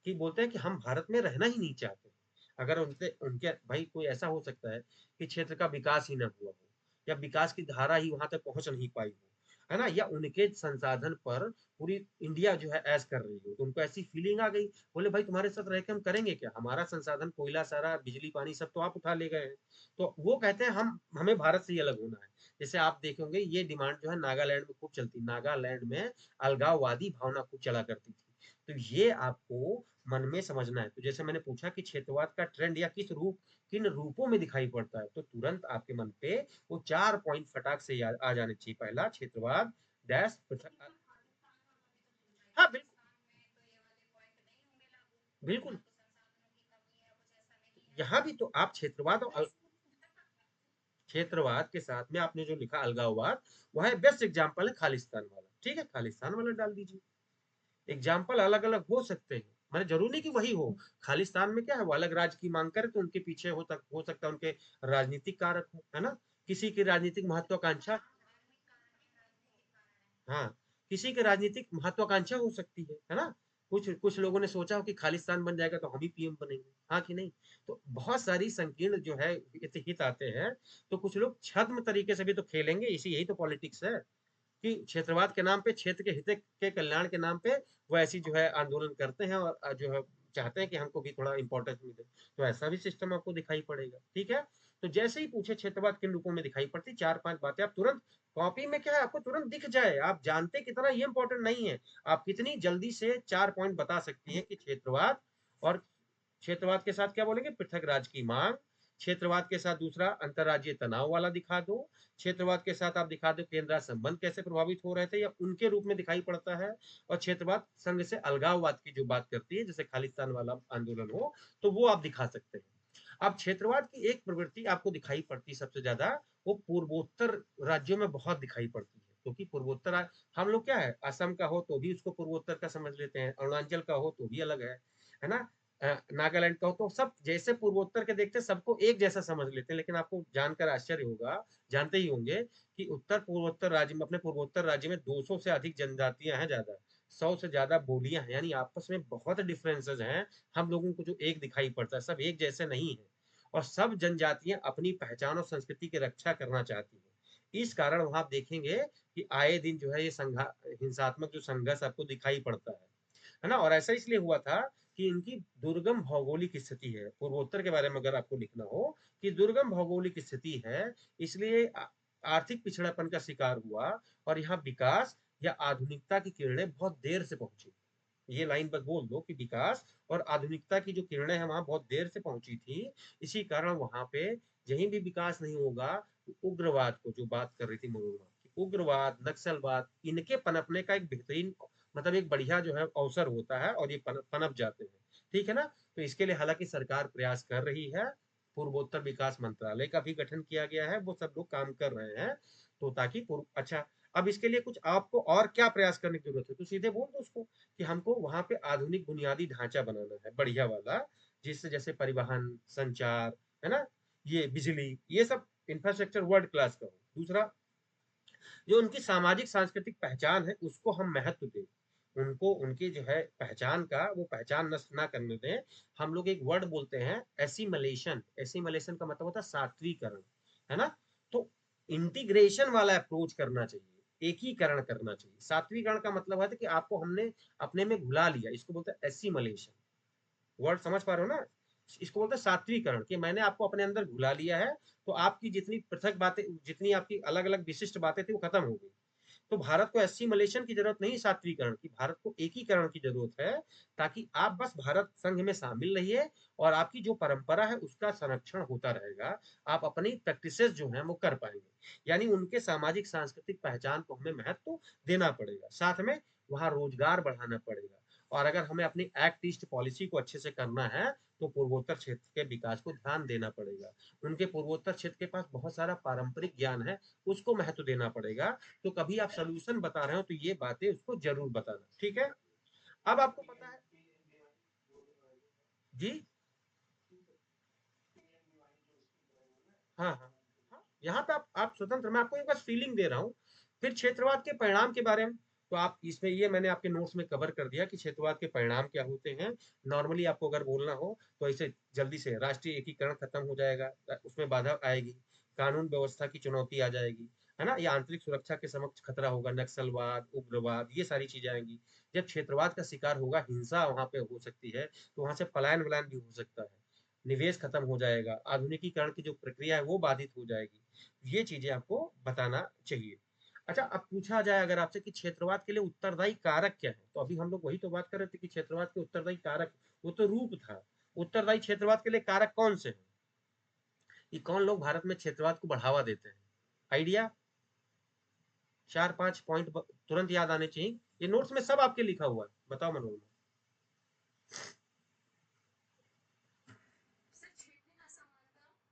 कि बोलते हैं कि हम भारत में रहना ही नहीं चाहते। अगर उनसे उनके भाई कोई ऐसा हो सकता है कि क्षेत्र का विकास ही ना हुआ हो, या विकास की धारा ही वहां तक पहुंच नहीं पाई हो, है ना, या उनके संसाधन पर पूरी इंडिया जो है ऐश कर रही हो, तो उनको ऐसी फीलिंग आ गई, बोले भाई तुम्हारे साथ रह के हम करेंगे क्या, हमारा संसाधन कोयला सारा बिजली पानी सब तो आप उठा ले गए हैं। तो वो कहते हैं हम हमें भारत से ही अलग होना है। जैसे आप देखेंगे ये डिमांड जो है नागालैंड में खूब चलती, नागालैंड में अलगाववादी भावना खूब चला करती थी। तो ये आपको मन में समझना है। तो जैसे मैंने पूछा कि क्षेत्रवाद का ट्रेंड या किन रूपों में दिखाई पड़ता है, तो तुरंत आपके मन पे वो 4 पॉइंट फटाक से आ जाने चाहिए। पहला, क्षेत्रवाद डैश पृथक। हाँ बिल्कुल, बिल्कुल। यहाँ भी तो आप क्षेत्रवाद और क्षेत्रवाद के साथ में आपने जो लिखा अलगाववाद, वह बेस्ट एग्जांपल है खालिस्तान वाला, ठीक है, खालिस्तान वाला डाल दीजिए। एग्जाम्पल अलग अलग हो सकते हैं, मैंने जरूरी नहीं कि वही हो। खालिस्तान में क्या है, वो अलग राज्य की मांग करे तो उनके पीछे हो सकता है उनके राजनीतिक कारक हो, है ना, किसी की राजनीतिक महत्वाकांक्षा, हाँ, किसी की राजनीतिक महत्वाकांक्षा हो सकती है ना, कुछ कुछ लोगों ने सोचा हो कि खालिस्तान बन जाएगा तो हम ही पीएम बनेंगे, हाँ कि नहीं। तो बहुत सारी संकीर्ण जो है हित आते हैं, तो कुछ लोग छद्म तरीके से भी तो खेलेंगे, इसी यही तो पॉलिटिक्स है, कि क्षेत्रवाद के नाम पे, क्षेत्र के हित के कल्याण के नाम पे वो ऐसी जो है आंदोलन करते हैं, और जो है चाहते हैं कि हमको भी थोड़ा इंपॉर्टेंस मिले, तो ऐसा भी सिस्टम आपको दिखाई पड़ेगा, ठीक है। तो जैसे ही पूछे क्षेत्रवाद किन रूपों में दिखाई पड़ती, 4-5 बातें आप तुरंत कॉपी में, क्या है, आपको तुरंत दिख जाए, आप जानते कितना ये इंपॉर्टेंट नहीं है, आप कितनी जल्दी से 4 पॉइंट बता सकती हैं कि क्षेत्रवाद, और क्षेत्रवाद के साथ क्या बोलेंगे, पृथक राज्य की मांग, क्षेत्रवाद के साथ दूसरा अंतरराज्यीय तनाव वाला दिखा दो, क्षेत्रवाद के साथ आप दिखा दो केंद्र संबंध कैसे प्रभावित हो रहे थे या उनके रूप में दिखाई पड़ता है, और क्षेत्रवाद संघ से अलगाववाद की जो बात करती है, जैसे खालिस्तान वाला आंदोलन हो, तो वो आप दिखा सकते हैं। अब क्षेत्रवाद की एक प्रवृत्ति आपको दिखाई पड़ती सबसे ज्यादा, वो पूर्वोत्तर राज्यों में बहुत दिखाई पड़ती है, क्योंकि पूर्वोत्तर हम लोग क्या है, असम का हो तो भी उसको पूर्वोत्तर का समझ लेते हैं, अरुणाचल का हो तो भी अलग है ना, नागालैंड का हो, तो सब जैसे पूर्वोत्तर के देखते सबको एक जैसा समझ लेते हैं, लेकिन आपको जानकर आश्चर्य होगा, जानते ही होंगे कि उत्तर पूर्वोत्तर राज्य में, अपने पूर्वोत्तर राज्य में 200 से अधिक जनजातियां हैं, ज्यादा 100 से ज्यादा बोलियां हैं, यानी आपस में बहुत डिफरेंसेस हैं। हम लोगों को जो एक दिखाई पड़ता है, सब एक जैसे नहीं है, और सब जनजातियां अपनी पहचान और संस्कृति की रक्षा करना चाहती हैं। इस कारण वहां आप देखेंगे कि आए दिन जो है ये हिंसात्मक जो संघर्ष आपको दिखाई पड़ता है ना, और ऐसा इसलिए हुआ था कि इनकी दुर्गम भौगोलिक स्थिति है, पूर्वोत्तर के बारे में अगर आपको लिखना हो कि दुर्गम भौगोलिक स्थिति है, इसलिए आर्थिक पिछड़ापन का शिकार हुआ, और यहाँ विकास या आधुनिकता की किरणें बहुत देर से पहुंची। ये लाइन बस बोल दो कि विकास और आधुनिकता की जो किरणें हैं वहां बहुत देर से पहुंची थी, इसी कारण वहां पे कहीं भी विकास नहीं होगा, तो उग्रवाद को जो बात कर रही थी मनोरमा की, उग्रवाद नक्सलवाद इनके पनपने का एक बेहतरीन, मतलब एक बढ़िया जो है अवसर होता है, और ये पनप जाते हैं, ठीक है ना। तो इसके लिए हालांकि सरकार प्रयास कर रही है, पूर्वोत्तर विकास मंत्रालय का भी गठन किया गया है, वो सब लोग काम कर रहे हैं, तो ताकि पूर्व अच्छा, अब इसके लिए कुछ आपको और क्या प्रयास करने की जरूरत है, तो सीधे बोल दो उसको कि हमको वहां पे आधुनिक बुनियादी ढांचा बनाना है बढ़िया वाला, जिससे जैसे परिवहन, संचार, है ना, ये बिजली, ये सब इंफ्रास्ट्रक्चर वर्ल्ड क्लास का हो। दूसरा, जो उनकी सामाजिक सांस्कृतिक पहचान है उसको हम महत्व दें, उनको उनकी जो है पहचान का वो पहचान नष्ट ना करने दें। हम लोग एक वर्ड बोलते हैं एसिमिलेशन, एसिमिलेशन का मतलब होता है सात्वीकरण, है ना? तो इंटीग्रेशन वाला अप्रोच करना चाहिए, एकीकरण करना चाहिए। सात्वीकरण का मतलब है कि आपको हमने अपने में घुला लिया, इसको बोलते हैं एसिमिलेशन। वर्ड समझ पा रहे हो ना? इसको बोलते हैं सात्वीकरण, कि मैंने आपको अपने अंदर घुला लिया है, तो आपकी जितनी पृथक बातें, जितनी आपकी अलग अलग विशिष्ट बातें थी वो खत्म हो गई। तो भारत को एसिमिलेशन की जरूरत नहीं, सात्वीकरण की, भारत को एकीकरण की जरूरत है, ताकि आप बस भारत संघ में शामिल रहिए और आपकी जो परंपरा है उसका संरक्षण होता रहेगा, आप अपनी प्रैक्टिसेस जो है वो कर पाएंगे। यानी उनके सामाजिक सांस्कृतिक पहचान को हमें महत्व देना पड़ेगा, साथ में वहां रोजगार बढ़ाना पड़ेगा। और अगर हमें अपनी एक्ट ईस्ट पॉलिसी को अच्छे से करना है तो पूर्वोत्तर क्षेत्र के विकास को ध्यान देना पड़ेगा। उनके पूर्वोत्तर क्षेत्र के पास बहुत सारा पारंपरिक ज्ञान है, उसको महत्व देना पड़ेगा। तो कभी आप सोल्यूशन बता रहे हो तो ये बातें उसको जरूर बताना, ठीक है? अब आपको पता है जी। हाँ हाँ हाँ, यहाँ पे आप स्वतंत्र, मैं आपको एक बस फीलिंग दे रहा हूँ। फिर क्षेत्रवाद के परिणाम के बारे में, तो आप इसमें, ये मैंने आपके नोट्स में कवर कर दिया कि क्षेत्रवाद के परिणाम क्या होते हैं। नॉर्मली आपको अगर बोलना हो तो ऐसे जल्दी से राष्ट्रीय एकीकरण खत्म हो जाएगा, उसमें बाधा आएगी, कानून व्यवस्था की चुनौती आ जाएगी, है ना? या आंतरिक सुरक्षा के समक्ष खतरा होगा, नक्सलवाद, उग्रवाद, ये सारी चीजें आएंगी। जब क्षेत्रवाद का शिकार होगा, हिंसा वहां पे हो सकती है, तो वहां से पलायन वलायन भी हो सकता है, निवेश खत्म हो जाएगा, आधुनिकीकरण की जो प्रक्रिया है वो बाधित हो जाएगी। ये चीजें आपको बताना चाहिए। अच्छा, अब पूछा जाए अगर आपसे कि क्षेत्रवाद के लिए उत्तरदायी कारक क्या है, तो अभी हम लोग वही तो बात कर रहे थे कि क्षेत्रवाद के उत्तरदायी कारक, वो तो रूप था। उत्तरदायी क्षेत्रवाद के लिए कारक कौन से हैं, कि कौन लोग भारत में क्षेत्रवाद को बढ़ावा देते हैं? आइडिया, 4-5 पॉइंट तुरंत याद आने चाहिए, ये नोट्स में सब आपके लिखा हुआ है, बताओ Manorama.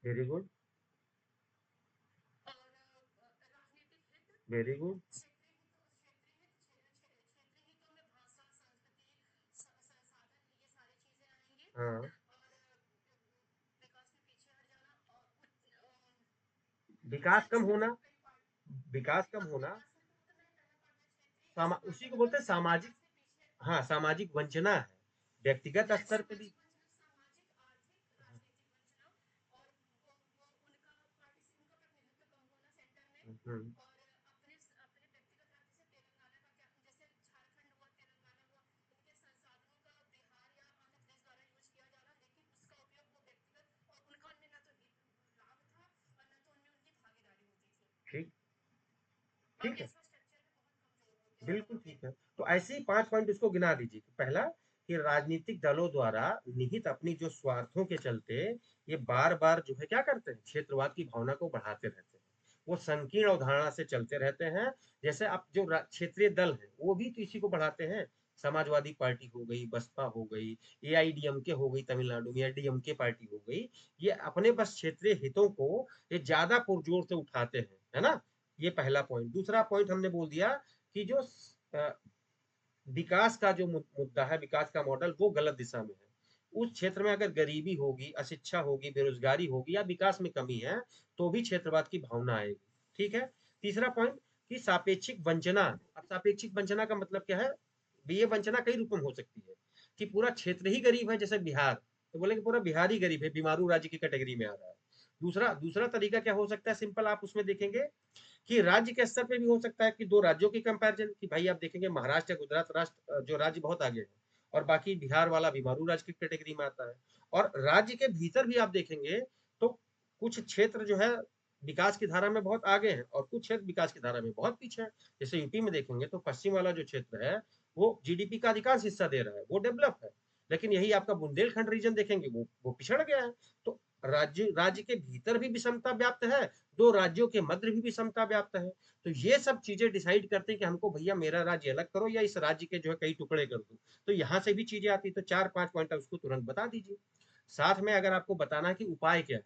Very good, very good. हाँ, विकास कम होना, विकास कम होना, उसी को बोलते हैं सामाजिक, हाँ सामाजिक वंचना है, व्यक्तिगत स्तर पे भी। हम्म, ठीक, ठीक है, बिल्कुल ठीक है। तो ऐसे ही 5 पॉइंट उसको गिना दीजिए। पहला, कि राजनीतिक दलों द्वारा निहित अपनी जो स्वार्थों के चलते ये बार बार जो है क्या करते हैं, क्षेत्रवाद की भावना को बढ़ाते रहते हैं, वो संकीर्ण अवधारणा से चलते रहते हैं। जैसे अब जो क्षेत्रीय दल है वो भी तो इसी को बढ़ाते हैं, समाजवादी पार्टी हो गई, बसपा हो गई, एआईडीएमके हो गई तमिलनाडु में, या डीएमके पार्टी हो गई, ये अपने बस क्षेत्रीय हितों को ये ज्यादा पुरजोर से उठाते हैं, है ना? ये पहला पॉइंट। दूसरा पॉइंट हमने बोल दिया कि जो विकास का जो मुद्दा है, विकास का मॉडल वो गलत दिशा में है। उस क्षेत्र में अगर गरीबी होगी, अशिक्षा होगी, बेरोजगारी होगी या विकास में कमी है, तो भी क्षेत्रवाद की भावना आएगी, ठीक है? तीसरा पॉइंट, कि सापेक्षिक वंचना। अब सापेक्षिक वंचना का मतलब क्या है? ये वंचना कई रूपों में हो सकती है, कि पूरा क्षेत्र ही गरीब है, जैसे बिहार, तो बोले कि पूरा बिहार ही गरीब है, बीमारू राज्य की कैटेगरी में आ रहा है। दूसरा दूसरा तरीका क्या हो सकता है, सिंपल, आप उसमें देखेंगे कि राज्य के स्तर पे भी हो सकता है, कि दो राज्यों की कंपैरिजन, कि भाई आप देखेंगे महाराष्ट्र या गुजरात राष्ट्र जो राज्य बहुत आगे है, और बाकी बिहार वाला बीमारू राज्य की कैटेगरी में आता है। और राज्य के भीतर भी आप देखेंगे तो कुछ क्षेत्र जो है विकास की धारा में बहुत आगे हैं, और कुछ क्षेत्र विकास की धारा में बहुत पीछे है। जैसे यूपी में देखेंगे तो पश्चिम वाला जो क्षेत्र है वो जीडीपी का अधिकांश हिस्सा दे रहा है, वो डेवलप है। लेकिन यही आपका बुंदेलखंड रीजन देखेंगे, वो पिछड़ गया है। तो राज्य राज्य के भीतर भी विषमता व्याप्त है, दो राज्यों के मध्य भी विषमता व्याप्त है। तो ये सब चीजें डिसाइड करते हैं कि हमको भैया मेरा राज्य अलग करो या इस राज्य के जो है कई टुकड़े कर दो। तो यहाँ से भी चीजें आती, तो 4-5 पॉइंट उसको तुरंत बता दीजिए। साथ में अगर आपको बताना है कि उपाय क्या है,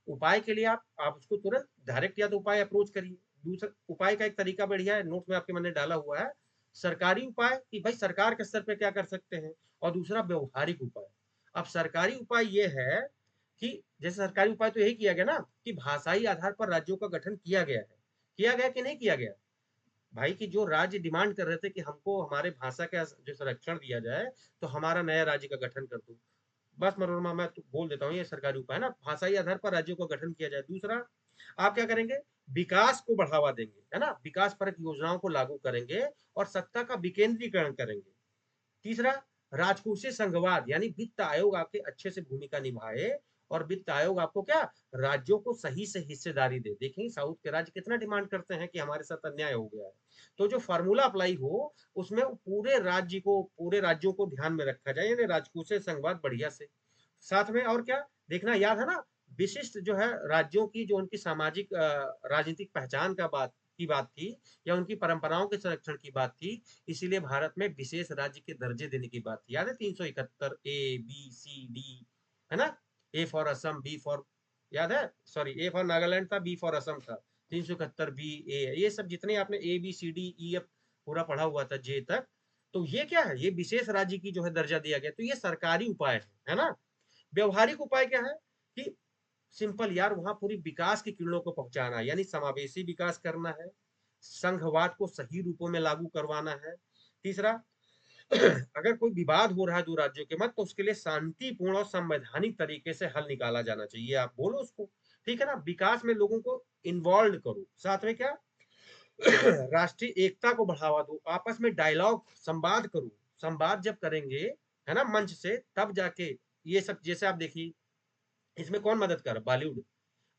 उपाय के लिए आप उसको तुरंत डायरेक्ट या तो उपाय अप्रोच करिए। दूसरा उपाय का एक तरीका बढ़िया है, नोट में आपके मैंने डाला हुआ है, सरकारी उपाय, कि भाई सरकार के स्तर पे क्या कर सकते हैं, और दूसरा व्यवहारिक उपाय। अब सरकारी उपाय ये है कि जैसे सरकारी उपाय तो यही किया गया ना, कि भाषाई आधार पर राज्यों का गठन किया गया है, किया गया कि नहीं किया गया? भाई कि जो राज्य डिमांड कर रहे थे कि हमको हमारे भाषा का जो संरक्षण दिया जाए, तो हमारा नया राज्य का गठन कर दो। बस मनोरमा मैं तो बोल देता हूँ, ये सरकारी उपाय है ना, भाषाई आधार पर राज्यों का गठन किया जाए। दूसरा, आप क्या करेंगे? विकास को बढ़ावा देंगे, है ना, विकास परक योजनाओं को लागू करेंगे और सत्ता का विकेंद्रीकरण करेंगे। तीसरा, राजकोषीय संघवाद यानी वित्त आयोग आपके अच्छे से भूमिका निभाए और वित्त आयोग आपको क्या, राज्यों को सही से हिस्सेदारी दे। देखें साउथ के राज्य कितना डिमांड करते हैं कि हमारे साथ अन्याय हो गया है, तो जो फार्मूला अप्लाई हो उसमें पूरे राज्य को, पूरे राज्यों को ध्यान में रखा जाए, यानी राजकोषीय संघवाद बढ़िया से। साथ में और क्या देखना याद है ना, विशिष्ट जो है राज्यों की जो उनकी सामाजिक राजनीतिक पहचान का बात थी, या उनकी परंपराओं के संरक्षण की बात थी, इसीलिए भारत में विशेष राज्य के दर्जे देने की बात थी। याद है 371, ए बी सी डी, है ना, A for Assam, B for, याद है, सॉरी ए फॉर नागालैंड था, बी फॉर असम था, 371 बी ए, ये सब जितने आपने A B C D E F पूरा पढ़ा हुआ था जे तक, तो ये क्या है, ये विशेष राज्य की जो है दर्जा दिया गया, तो ये सरकारी उपाय है ना। व्यवहारिक उपाय क्या है कि सिंपल यार, वहां पूरी विकास की किरणों को पहुंचाना है, यानी समावेशी विकास करना है, संघवाद को सही रूपों में लागू करवाना है। तीसरा, अगर कोई विवाद हो रहा है दो राज्यों के मध्य, तो उसके लिए शांतिपूर्ण और संवैधानिक तरीके से हल निकाला जाना चाहिए, आप बोलो उसको, ठीक है ना। विकास में लोगों को इन्वॉल्व करो। साथ में क्या, राष्ट्रीय एकता को बढ़ावा दो, आपस में डायलॉग, संवाद करो। संवाद जब करेंगे, है ना, मंच से, तब जाके ये सब, जैसे आप देखिए इसमें कौन मदद कर, बॉलीवुड।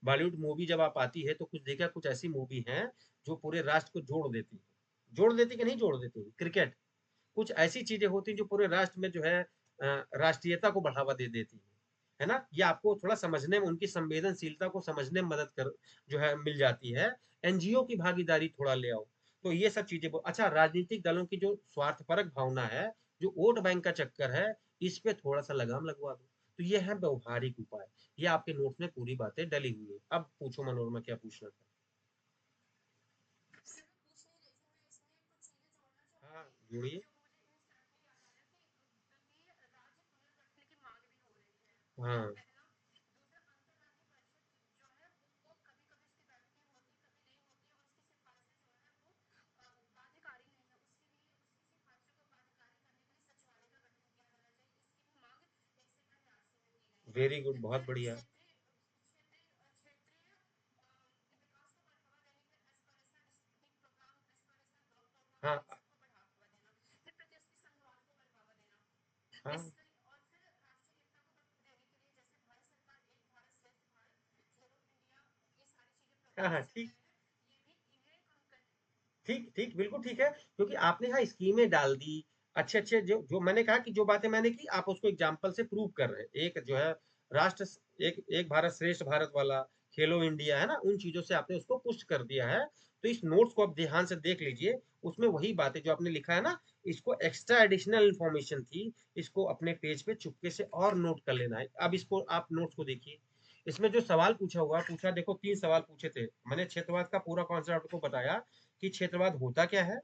बॉलीवुड मूवी जब आप आती है तो कुछ देखा, कुछ ऐसी मूवी हैं जो पूरे राष्ट्र को जोड़ देती है, जोड़ देती कि नहीं जोड़ देती, क्रिकेट, कुछ ऐसी चीजें होती हैं जो पूरे राष्ट्र में जो है राष्ट्रीयता को बढ़ावा दे देती है ना। ये आपको थोड़ा समझने में, उनकी संवेदनशीलता को समझने में मदद कर जो है मिल जाती है। एनजीओ की भागीदारी थोड़ा ले आओ, तो ये सब चीजें। अच्छा, राजनीतिक दलों की जो स्वार्थपरक भावना है, जो वोट बैंक का चक्कर है, इस पे थोड़ा सा लगाम लगवा दो। तो ये है व्यवहारिक उपाय। ये आपके नोट में पूरी बातें डली हुई है। अब पूछो मनोरमा, क्या पूछना था? हाँ, जोड़िए। हाँ, वेरी गुड, बहुत बढ़िया। हाँ, हाँ, हाँ, हाँ, ठीक, ठीक, ठीक, बिल्कुल ठीक है, क्योंकि आपने यहाँ स्कीमें डाल दी, अच्छे अच्छे, जो जो मैंने कहा कि जो बातें मैंने की, आप उसको एग्जाम्पल से प्रूव कर रहे हैं। एक जो है राष्ट्र, एक एक भारत श्रेष्ठ भारत वाला, खेलो इंडिया, है ना, उन चीजों से आपने उसको पुष्ट कर दिया है। तो इस नोट्स को आप ध्यान से देख लीजिए, उसमें वही बातें जो आपने लिखा है ना, इसको एक्स्ट्रा एडिशनल इन्फॉर्मेशन थी, इसको अपने पेज पे चुपके से और नोट कर लेना है। अब इसको आप नोट्स को देखिए, इसमें जो सवाल पूछा हुआ, पूछा देखो, 3 सवाल पूछे थे मैंने, क्षेत्रवाद का पूरा कॉन्सेप्ट आपको बताया कि क्षेत्रवाद होता क्या है,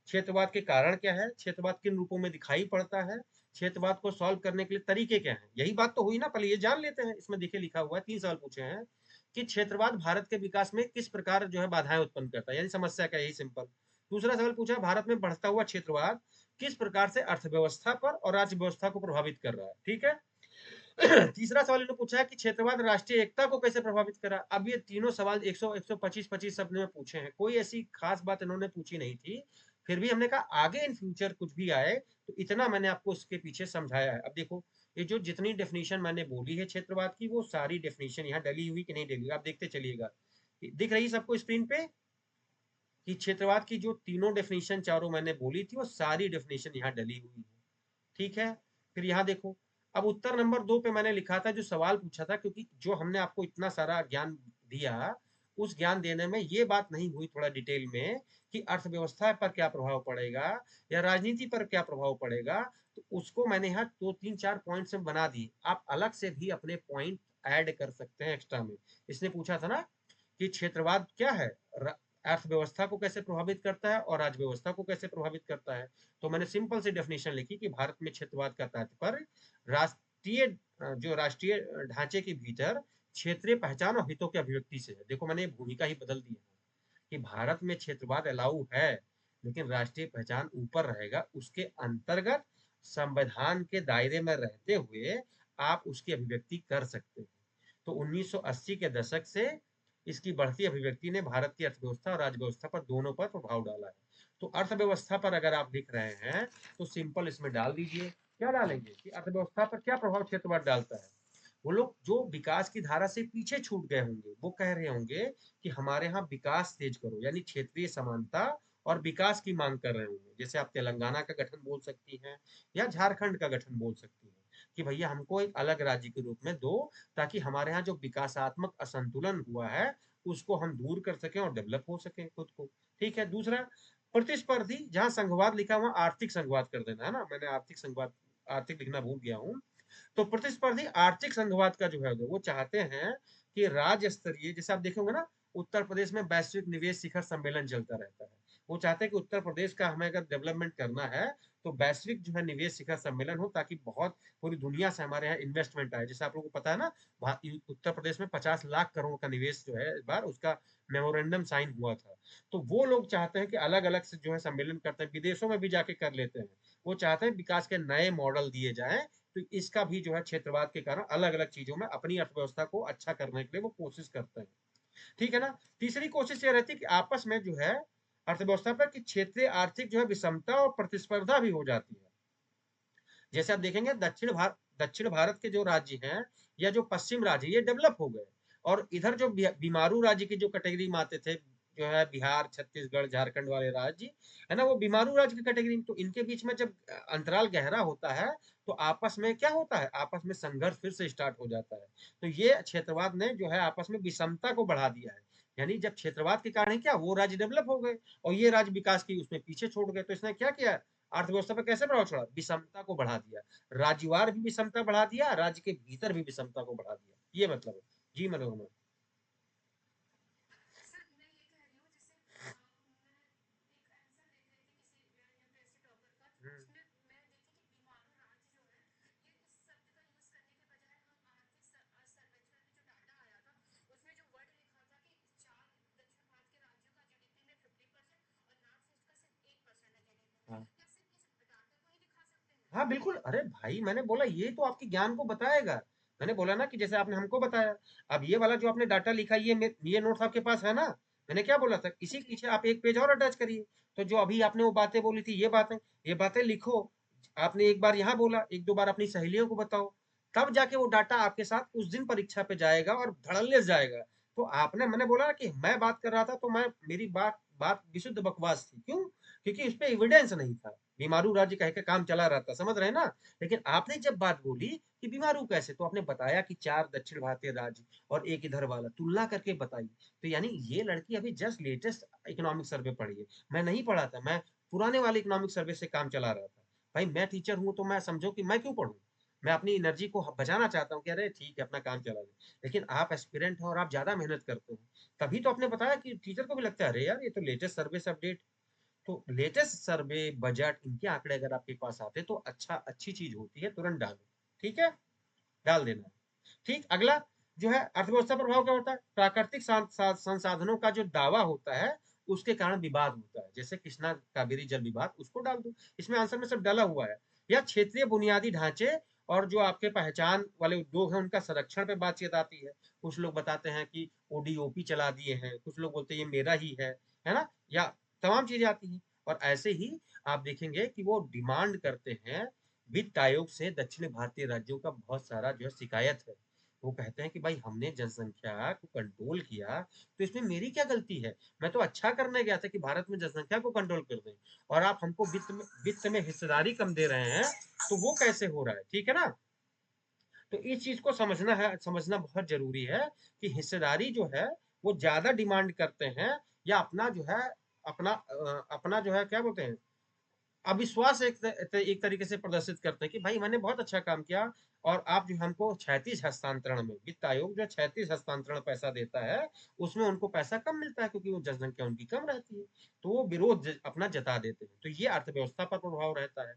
क्षेत्रवाद के कारण क्या है, क्षेत्रवाद किन रूपों में दिखाई पड़ता है, क्षेत्रवाद को सॉल्व करने के लिए तरीके क्या हैं। यही बात तो हुई ना, पहले ये जान लेते हैं। इसमें देखिए लिखा हुआ है, 3 सवाल पूछे हैं कि क्षेत्रवाद भारत के विकास में किस प्रकार जो है बाधाएं उत्पन्न करता है, यानी समस्या क्या है, यही सिंपल। दूसरा सवाल पूछा, भारत में बढ़ता हुआ क्षेत्रवाद किस प्रकार से अर्थव्यवस्था पर और राज्य व्यवस्था को प्रभावित कर रहा है, ठीक है। तीसरा सवाल इन्होंने पूछा है कि क्षेत्रवाद राष्ट्रीय एकता को कैसे प्रभावित करा। अब ये तीनों सवाल 100 125 25 शब्द में पूछे हैं, कोई ऐसी खास बात इन्होंने पूछी नहीं थी। फिर भी हमने कहा आगे इन फ्यूचर कुछ भी आए तो इतना मैंने आपको उसके पीछे समझाया है। अब देखो, ये जो जितनी डेफिनेशन मैंने बोली है क्षेत्रवाद की, वो सारी डेफिनेशन यहाँ डली हुई कि नहीं डली, आप देखते चलिएगा। दिख रही सबको स्क्रीन पे कि क्षेत्रवाद की जो तीनों डेफिनेशन चारों मैंने बोली थी, वो सारी डेफिनेशन यहाँ डली हुई है, ठीक है। फिर यहाँ देखो, अब उत्तर नंबर 2 पे मैंने लिखा था जो सवाल पूछा था, क्योंकि जो हमने आपको इतना सारा ज्ञान दिया, उस ज्ञान देने में ये बात नहीं हुई थोड़ा डिटेल में कि अर्थव्यवस्था पर क्या प्रभाव पड़ेगा या राजनीति पर क्या प्रभाव पड़ेगा। तो उसको मैंने यहाँ 2 3 4 पॉइंट्स में बना दी, आप अलग से भी अपने पॉइंट ऐड कर सकते हैं एक्स्ट्रा में। इसने पूछा था ना कि क्षेत्रवाद क्या है, अर्थव्यवस्था को कैसे प्रभावित करता है और राज्य व्यवस्था को कैसे प्रभावित करता है। तो मैंने सिंपल सी डेफिनेशन लिखी कि भारत में क्षेत्रवाद का तात्पर्य राष्ट्रीय, जो राष्ट्रीय ढांचे के भीतर क्षेत्रीय पहचान और हितों की अभिव्यक्ति से है। देखो मैंने भूमिका ही बदल दी है कि भारत में क्षेत्रवाद अलाउ है, लेकिन राष्ट्रीय पहचान ऊपर रहेगा, उसके अंतर्गत संविधान के दायरे में रहते हुए आप उसकी अभिव्यक्ति कर सकते हैं। तो 1980 के दशक से इसकी बढ़ती अभिव्यक्ति ने भारत की अर्थव्यवस्था और राजव्यवस्था पर दोनों पर प्रभाव डाला है। तो अर्थव्यवस्था पर अगर आप लिख रहे हैं तो सिंपल इसमें डाल दीजिए, क्या डालेंगे कि अर्थव्यवस्था पर क्या प्रभाव क्षेत्रवाद डालता है। वो लोग जो विकास की धारा से पीछे छूट गए होंगे वो कह रहे होंगे कि हमारे यहाँ विकास तेज करो, यानी क्षेत्रीय समानता और विकास की मांग कर रहे होंगे। जैसे आप तेलंगाना का गठन बोल सकती हैं या झारखंड का गठन बोल सकती हैं कि भैया हमको एक अलग राज्य के रूप में दो, ताकि हमारे यहाँ जो विकासात्मक असंतुलन हुआ है उसको हम दूर कर सकें और डेवलप हो सके खुद को। ठीक है। दूसरा, प्रतिस्पर्धी, जहाँ संघवाद लिखा हुआ आर्थिक संघवाद कर देना है ना, मैंने आर्थिक संघवाद, आर्थिक लिखना भूल गया हूँ। तो प्रतिस्पर्धी आर्थिक संघवाद का जो है वो चाहते हैं कि राज्य स्तरीय, जैसे आप देखोगे ना उत्तर प्रदेश में वैश्विक निवेश शिखर सम्मेलन चलता रहता है। वो चाहते हैं कि उत्तर प्रदेश का हमें अगर डेवलपमेंट करना है तो वैश्विक जो है निवेश शिखर सम्मेलन हो, ताकि बहुत पूरी दुनिया से हमारे यहाँ इन्वेस्टमेंट आए। जैसे आप लोगों को पता है ना, उत्तर प्रदेश में 50 लाख करोड़ का निवेश जो है इस बार उसका मेमोरेंडम साइन हुआ था। तो वो लोग चाहते हैं कि अलग अलग से जो है सम्मेलन करते हैं, विदेशों में भी जाके कर लेते हैं। वो चाहते हैं विकास के नए मॉडल दिए जाएं। तो इसका भी जो है क्षेत्रवाद के कारण अलग अलग चीजों में अपनी अर्थव्यवस्था को अच्छा करने के लिए वो कोशिश करते हैं। ठीक है ना। तीसरी कोशिश ये रहती है कि आपस में जो है अर्थव्यवस्था पर कि क्षेत्रीय आर्थिक जो है विषमता और प्रतिस्पर्धा भी हो जाती है। जैसे आप देखेंगे दक्षिण भारत के जो राज्य हैं या जो पश्चिम राज्य, ये डेवलप हो गए, और इधर जो बीमारू राज्य की जो कैटेगरी में आते थे, जो है बिहार, छत्तीसगढ़, झारखंड वाले राज्य है ना, वो बीमारू राज्य की कैटेगरी में। तो इनके बीच में जब अंतराल गहरा होता है तो आपस में क्या होता है, आपस में संघर्ष फिर से स्टार्ट हो जाता है। तो ये क्षेत्रवाद ने जो है आपस में विषमता को बढ़ा दिया है। यानी जब क्षेत्रवाद के कारण क्या, वो राज्य डेवलप हो गए और ये राज्य विकास की उसमें पीछे छोड़ गए। तो इसने क्या किया, अर्थव्यवस्था पर कैसे प्रभाव छोड़ा, विषमता को बढ़ा दिया। राज्यवार भी विषमता बढ़ा दिया, राज्य के भीतर भी विषमता को बढ़ा दिया, ये मतलब है। जी मनोरमा। हम्म। हाँ हाँ बिल्कुल। अरे भाई मैंने बोला ये तो आपके ज्ञान को बताएगा। मैंने बोला ना कि जैसे आपने हमको बताया, अब ये वाला जो आपने डाटा लिखा, ये नोट्स आपके पास है ना। मैंने क्या बोला था, इसी के पीछे आप एक पेज और अटैच करिए। तो जो अभी आपने वो बातें बोली थी, ये बातें लिखो। आपने एक बार यहाँ बोला, एक दो बार अपनी सहेलियों को बताओ, तब जाके वो डाटा आपके साथ उस दिन परीक्षा पे जाएगा और धड़ल्ले से जाएगा। तो आपने, मैंने बोला ना कि मैं बात कर रहा था तो मैं, मेरी बात बात विशुद्ध बकवास थी। क्यों? क्योंकि उस पे एविडेंस नहीं था। बीमारू राज्य कह के काम चला रहता, समझ रहे हैं ना। लेकिन आपने जब बात बोली कि बीमारू कैसे, तो आपने बताया कि 4 दक्षिण भारतीय राज्य और एक इधर वाला तुलना करके बताई। तो यानी ये लड़की अभी जस्ट लेटेस्ट इकोनॉमिक सर्वे पढ़ी है। मैं नहीं पढ़ा था, मैं पुराने वाले इकोनॉमिक सर्वे से काम चला रहा था। भाई मैं टीचर हूँ तो मैं समझो कि मैं क्यों पढ़ूं। मैं अपनी एनर्जी को बचाना चाहता हूँ कि अरे ठीक है अपना काम चला ले। लेकिन आप एस्पिरेंट हो और आप ज्यादा मेहनत करते हो, तभी तो आपने बताया कि टीचर को भी लगता है अरे यार ये तो लेटेस्ट सर्वे से अपडेट। तो लेटेस्ट सर्वे, बजट, इनके आंकड़े अगर आपके पास आते तो अच्छी चीज होती है, तुरंत डालो। ठीक है, डाल देना। ठीक। अगला जो है अर्थव्यवस्था पर प्रभाव क्या होता है, प्राकृतिक संसाधनों का जो दावा होता है उसके कारण विवाद होता है। जैसे कृष्णा कावेरी जल विवाद, उसको डाल दो, इसमें आंसर में सब डाला हुआ है। या क्षेत्रीय बुनियादी ढांचे और जो आपके पहचान वाले उद्योग हैं उनका संरक्षण पे बातचीत आती है। कुछ लोग बताते हैं कि ओडीओपी चला दिए हैं, कुछ लोग बोलते हैं ये मेरा ही है ना, या तमाम चीजें आती हैं। और ऐसे ही आप देखेंगे कि वो डिमांड करते हैं, वित्त आयोग से दक्षिण भारतीय राज्यों का बहुत सारा जो है शिकायत है। वो कहते हैं कि भाई हमने जनसंख्या को कंट्रोल किया, तो इसमें मेरी क्या गलती है। मैं तो अच्छा करने गया था कि भारत में जनसंख्या को कंट्रोल कर दें, और आप हमको वित्त में हिस्सेदारी कम दे रहे हैं। तो वो कैसे हो रहा है, ठीक है ना। तो इस चीज को समझना बहुत जरूरी है कि हिस्सेदारी जो है वो ज्यादा डिमांड करते हैं, या अपना जो है अपना जो है क्या बोलते हैं, अविश्वास एक तरीके से प्रदर्शित करते हैं कि भाई मैंने बहुत अच्छा काम किया, और आप जो हमको क्षैतिज हस्तांतरण में, वित्त आयोग जो क्षैतिज हस्तांतरण पैसा देता है उसमें उनको पैसा कम मिलता है क्योंकि वो जनसंख्या उनकी कम रहती है। तो वो विरोध अपना जता देते हैं। तो ये अर्थव्यवस्था पर प्रभाव रहता है।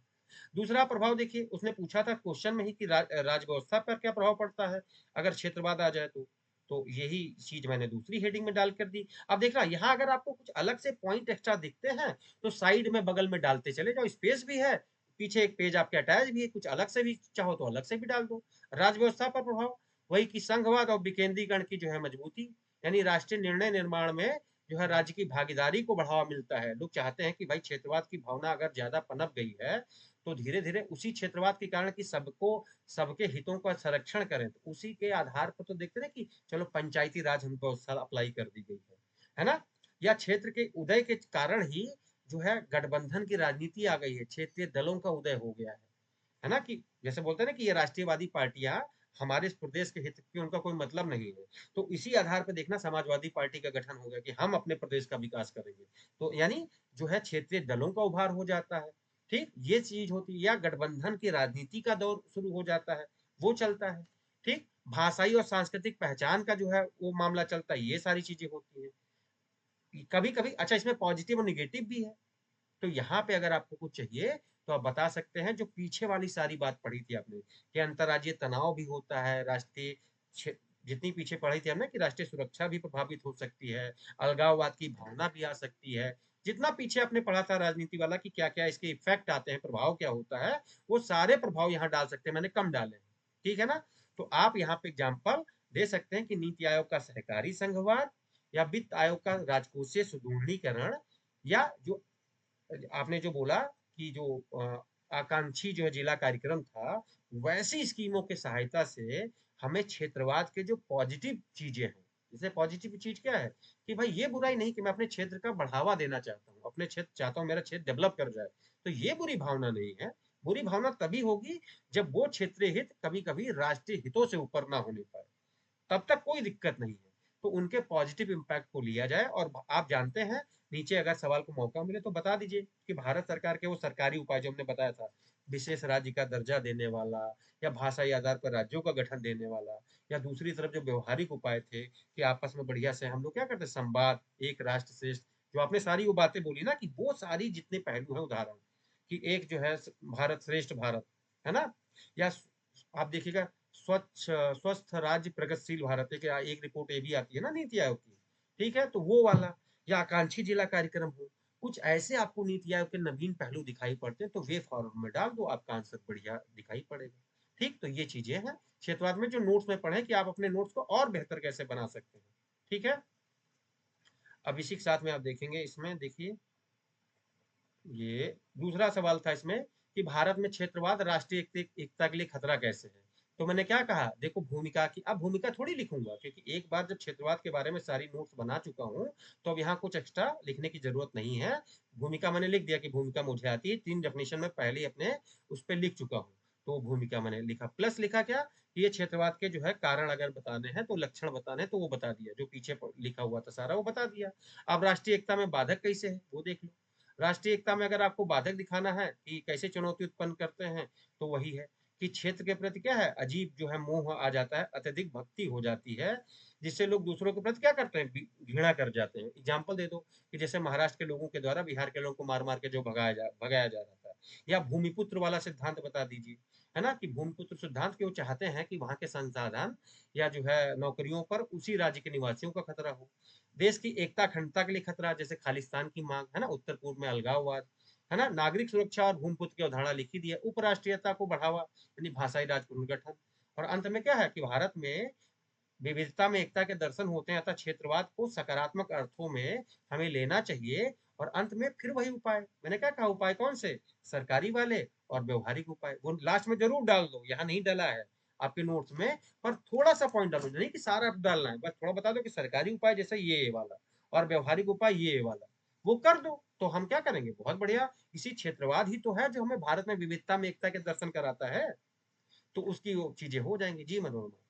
दूसरा प्रभाव देखिए, उसने पूछा था क्वेश्चन में ही कि राज व्यवस्था पर क्या प्रभाव पड़ता है अगर क्षेत्रवाद आ जाए तो। तो यही चीज मैंने दूसरी हेडिंग में डाल कर दी। अब देखना यहाँ अगर आपको कुछ अलग से पॉइंट एक्स्ट्रा दिखते हैं तो साइड में बगल में डालते चले जाओ, स्पेस भी है, पीछे एक पेज आपके अटैच भी है, कुछ अलग से भी चाहो तो अलग से भी डाल दो। राज्य व्यवस्था पर प्रभाव, वही की संघवाद और विकेंद्रीकरण की जो है मजबूती, यानी राष्ट्रीय निर्णय निर्माण में जो है राज्य की भागीदारी को बढ़ावा मिलता है। लोग चाहते हैं कि भाई क्षेत्रवाद की भावना अगर ज्यादा पनप गई है तो धीरे धीरे उसी क्षेत्रवाद के कारण कि सबको सबके हितों का संरक्षण करें, तो उसी के आधार पर तो देखते हैं कि चलो पंचायती राज हम पे उस साल अप्लाई कर दी गई है ना। या क्षेत्र के उदय के कारण ही जो है गठबंधन की राजनीति आ गई है, क्षेत्रीय दलों का उदय हो गया है ना, कि जैसे बोलते हैं ना कि ये राष्ट्रीयवादी पार्टियां हमारे इस प्रदेश के हित की उनका कोई मतलब नहीं है, तो इसी आधार पर देखना समाजवादी पार्टी का गठन हो गया कि हम अपने प्रदेश का विकास करेंगे, तो यानी जो है क्षेत्रीय दलों का उभार हो जाता है। ठीक, ये चीज होती है। या गठबंधन की राजनीति का दौर शुरू हो जाता है, वो चलता है। ठीक, भाषाई और सांस्कृतिक पहचान का जो है वो मामला चलता है, ये सारी चीजें होती है कभी कभी। अच्छा, इसमें पॉजिटिव और निगेटिव भी है, तो यहाँ पे अगर आपको कुछ चाहिए तो आप बता सकते हैं। जो पीछे वाली सारी बात पढ़ी थी आपने कि अंतर्राज्यीय तनाव भी होता है, राष्ट्रीय जितनी पीछे पढ़ी थी हमने कि राष्ट्रीय सुरक्षा भी प्रभावित हो सकती है, अलगाववाद की भावना भी आ सकती है, जितना पीछे आपने पढ़ा था राजनीति वाला कि क्या क्या इसके इफेक्ट आते हैं, प्रभाव क्या होता है, वो सारे प्रभाव यहाँ डाल सकते हैं, मैंने कम डाले हैं। ठीक है ना। तो आप यहाँ पे एग्जाम्पल दे सकते हैं कि नीति आयोग का सहकारी संघवाद, या वित्त आयोग का राजकोषीय सुदृढ़ीकरण, या जो आपने जो बोला कि जो आकांक्षी जो जिला कार्यक्रम था, वैसी स्कीमों के सहायता से हमें क्षेत्रवाद के जो पॉजिटिव चीजें हैं, जैसे पॉजिटिव चीज क्या है कि भाई ये बुराई नहीं कि मैं अपने क्षेत्र का बढ़ावा देना चाहता हूँ, अपने क्षेत्र चाहता हूँ मेरा क्षेत्र डेवलप कर जाए, तो ये बुरी भावना नहीं है। बुरी भावना तभी होगी जब वो क्षेत्रीय हित कभी कभी राष्ट्रीय हितों से ऊपर ना होने पाए, तब तक कोई दिक्कत नहीं है। तो उनके पॉजिटिव इम्पैक्ट को लिया जाए। और आप जानते हैं, नीचे अगर सवाल को मौका मिले तो बता दीजिए कि भारत सरकार के वो सरकारी उपाय जो हमने बताया था, विशेष राज्य का दर्जा देने वाला, या भाषाई आधार पर राज्यों का गठन देने वाला, या दूसरी तरफ जो व्यवहारिक उपाय थे कि आपस में बढ़िया से हम लोग क्या करते संवाद, एक राष्ट्र श्रेष्ठ, जो आपने सारी वो बातें बोली ना कि वो सारी जितने पहलू हैं उदाहरण कि एक जो है भारत श्रेष्ठ भारत, है ना, या आप देखिएगा स्वच्छ स्वस्थ राज्य प्रगतिशील भारत है, क्या एक रिपोर्ट ये भी आती है ना नीति आयोग की। ठीक है, तो वो वाला, या आकांक्षी जिला कार्यक्रम हो, कुछ ऐसे आपको नीति आयोग के नवीन पहलू दिखाई पड़ते हैं तो वे फॉर्म में डाल दो, आपका आंसर बढ़िया दिखाई पड़ेगा। ठीक, तो ये चीजें हैं क्षेत्रवाद में जो नोट्स में पढ़े कि आप अपने नोट्स को और बेहतर कैसे बना सकते हैं। ठीक है, अब इसी के साथ में आप देखेंगे, इसमें देखिए ये दूसरा सवाल था इसमें कि भारत में क्षेत्रवाद राष्ट्रीय एकता के लिए खतरा कैसे है। तो मैंने क्या कहा, देखो भूमिका की, अब भूमिका थोड़ी लिखूंगा क्योंकि एक बार जब क्षेत्रवाद के बारे में सारी नोट्स बना चुका हूं तो अब यहाँ कुछ एक्स्ट्रा लिखने की जरूरत नहीं है। भूमिका मैंने लिख दिया कि भूमिका मुझे आती है, 3 डेफिनेशन में पहले ही अपने उस पर लिख चुका हूँ। तो भूमिका मैंने लिखा, प्लस लिखा क्या कि ये क्षेत्रवाद के जो है कारण अगर बताने हैं तो लक्षण बताने हैं तो वो बता दिया, जो पीछे लिखा हुआ था सारा वो बता दिया। अब राष्ट्रीय एकता में बाधक कैसे है वो देख लो। राष्ट्रीय एकता में अगर आपको बाधक दिखाना है कि कैसे चुनौती उत्पन्न करते हैं, तो वही है कि क्षेत्र के प्रति क्या है, अजीब जो है मोह आ जाता है, अत्यधिक भक्ति हो जाती है, जिससे लोग दूसरों के प्रति क्या करते हैं, घृणा कर जाते हैं। एग्जाम्पल दे दो कि जैसे महाराष्ट्र के लोगों के द्वारा बिहार के लोगों को मार मार के जो भगाया जा रहा था, या भूमिपुत्र वाला सिद्धांत बता दीजिए, है ना, कि भूमिपुत्र सिद्धांत के वो चाहते हैं कि वहां के संसाधन या जो है नौकरियों पर उसी राज्य के निवासियों का खतरा हो। देश की एकता अखंडता के लिए खतरा, जैसे खालिस्तान की मांग, है ना, उत्तर पूर्व में अलगाववाद, है ना, नागरिक सुरक्षा और भूमिपुत्र की अवधारणा लिखी दी है, उपराष्ट्रीयता को बढ़ावा यानी भाषाई राज पुनर्गठन, और अंत में क्या है कि भारत में विविधता में एकता के दर्शन होते हैं, अतः क्षेत्रवाद को सकारात्मक अर्थों में हमें लेना चाहिए। और अंत में फिर वही उपाय, मैंने क्या कहा, उपाय कौन से, सरकारी वाले और व्यवहारिक उपाय, वो लास्ट में जरूर डाल दो, यहाँ नहीं डाला है आपके नोट्स में, पर थोड़ा सा पॉइंट डालो, नहीं कि सारा डालना है, बस थोड़ा बता दो कि सरकारी उपाय जैसे ये वाला और व्यवहारिक उपाय ये वाला, वो कर दो तो हम क्या करेंगे, बहुत बढ़िया। इसी क्षेत्रवाद ही तो है जो हमें भारत में विविधता में एकता के दर्शन कराता है, तो उसकी वो चीजें हो जाएंगी। जी मनोरमा।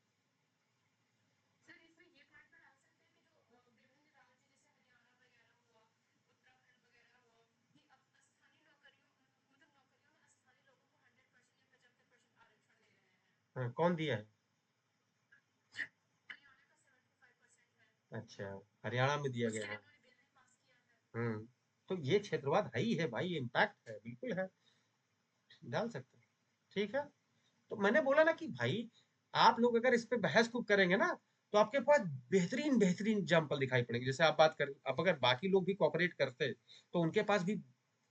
हाँ, कौन दिया है? अच्छा, हरियाणा में दिया गया है। हम्म, तो ये क्षेत्रवाद है ही है भाई, ये इम्पैक्ट है, बिल्कुल है, डाल सकते हैं। ठीक है, तो मैंने बोला ना कि भाई आप लोग अगर इस पे बहस खूब करेंगे ना, तो तो आपके पास बेहतरीन बेहतरीन एग्जाम्पल दिखाई पड़ेंगे। जैसे आप बात करें, अब अगर बाकी लोग भी कॉपरेट करते तो उनके पास भी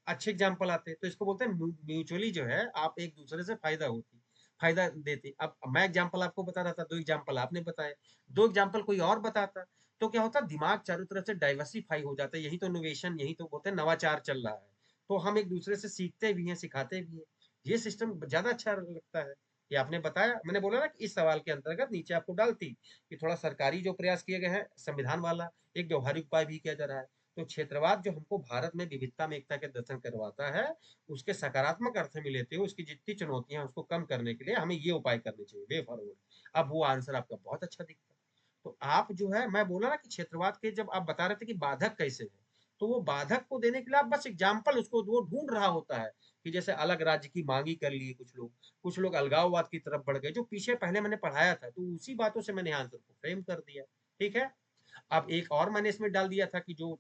अच्छे एग्जाम्पल आते। तो इसको बोलते हैं म्यूचुअली जो है आप एक दूसरे से फायदा देते। अब मैं एग्जाम्पल आपको बता रहा था, दो एग्जाम्पल आपने बताए, दो एग्जाम्पल कोई और बताता तो क्या होता, दिमाग चारों तरफ से डाइवर्सिफाई हो जाता है। यही तो इनोवेशन, यही तो बोलते हैं नवाचार चल रहा है। तो हम एक दूसरे से सीखते भी हैं, सिखाते भी हैं। ये सिस्टम ज्यादा अच्छा लगता है। ये आपने बताया, मैंने बोला ना कि इस सवाल के अंतर्गत नीचे आपको डालती कि थोड़ा सरकारी जो प्रयास किए गए हैं संविधान वाला, एक व्यवहारिक उपाय भी किया जा रहा है। तो क्षेत्रवाद जो हमको भारत में विविधता में एकता के दर्शन करवाता है, उसके सकारात्मक अर्थ में लेते हुए उसकी जितनी चुनौतियां हैं उसको कम करने के लिए हमें ये उपाय करने चाहिए, वे फॉरवर्ड। अब वो आंसर आपका बहुत अच्छा दिखता है। तो आप जो है, मैं बोला ना कि क्षेत्रवाद के जब आप बता रहे थे कि बाधक कैसे है, तो वो बाधक को देने के लिए आप बस एग्जाम्पल उसको वो ढूंढ रहा होता है कि जैसे अलग राज्य की मांगी कर ली कुछ लोग अलगाववाद की तरफ बढ़ गए, जो पीछे पहले मैंने पढ़ाया था, तो उसी बातों से मैंने आंसर को फ्रेम कर दिया। ठीक है। अब एक और मैंने इसमें डाल दिया था कि जो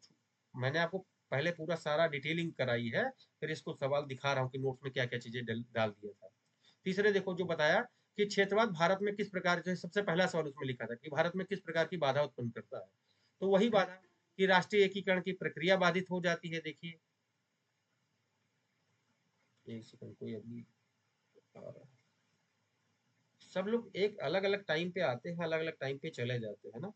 मैंने आपको पहले पूरा सारा डिटेलिंग कराई है, फिर इसको सवाल दिखा रहा हूँ कि नोट्स में क्या क्या चीजें डाल दिया था। तीसरे देखो जो बताया कि क्षेत्रवाद भारत में किस प्रकार, जो सबसे पहला सवाल उसमें लिखा था कि भारत में किस प्रकार की बाधा उत्पन्न करता है। तो वही बाधा कि राष्ट्रीय एकीकरण की प्रक्रिया बाधित हो जाती है। देखिए, एक सेकंड, कोई अभी आ रहा है। सब लोग एक अलग अलग टाइम पे आते हैं, अलग अलग टाइम पे चले जाते हैं ना।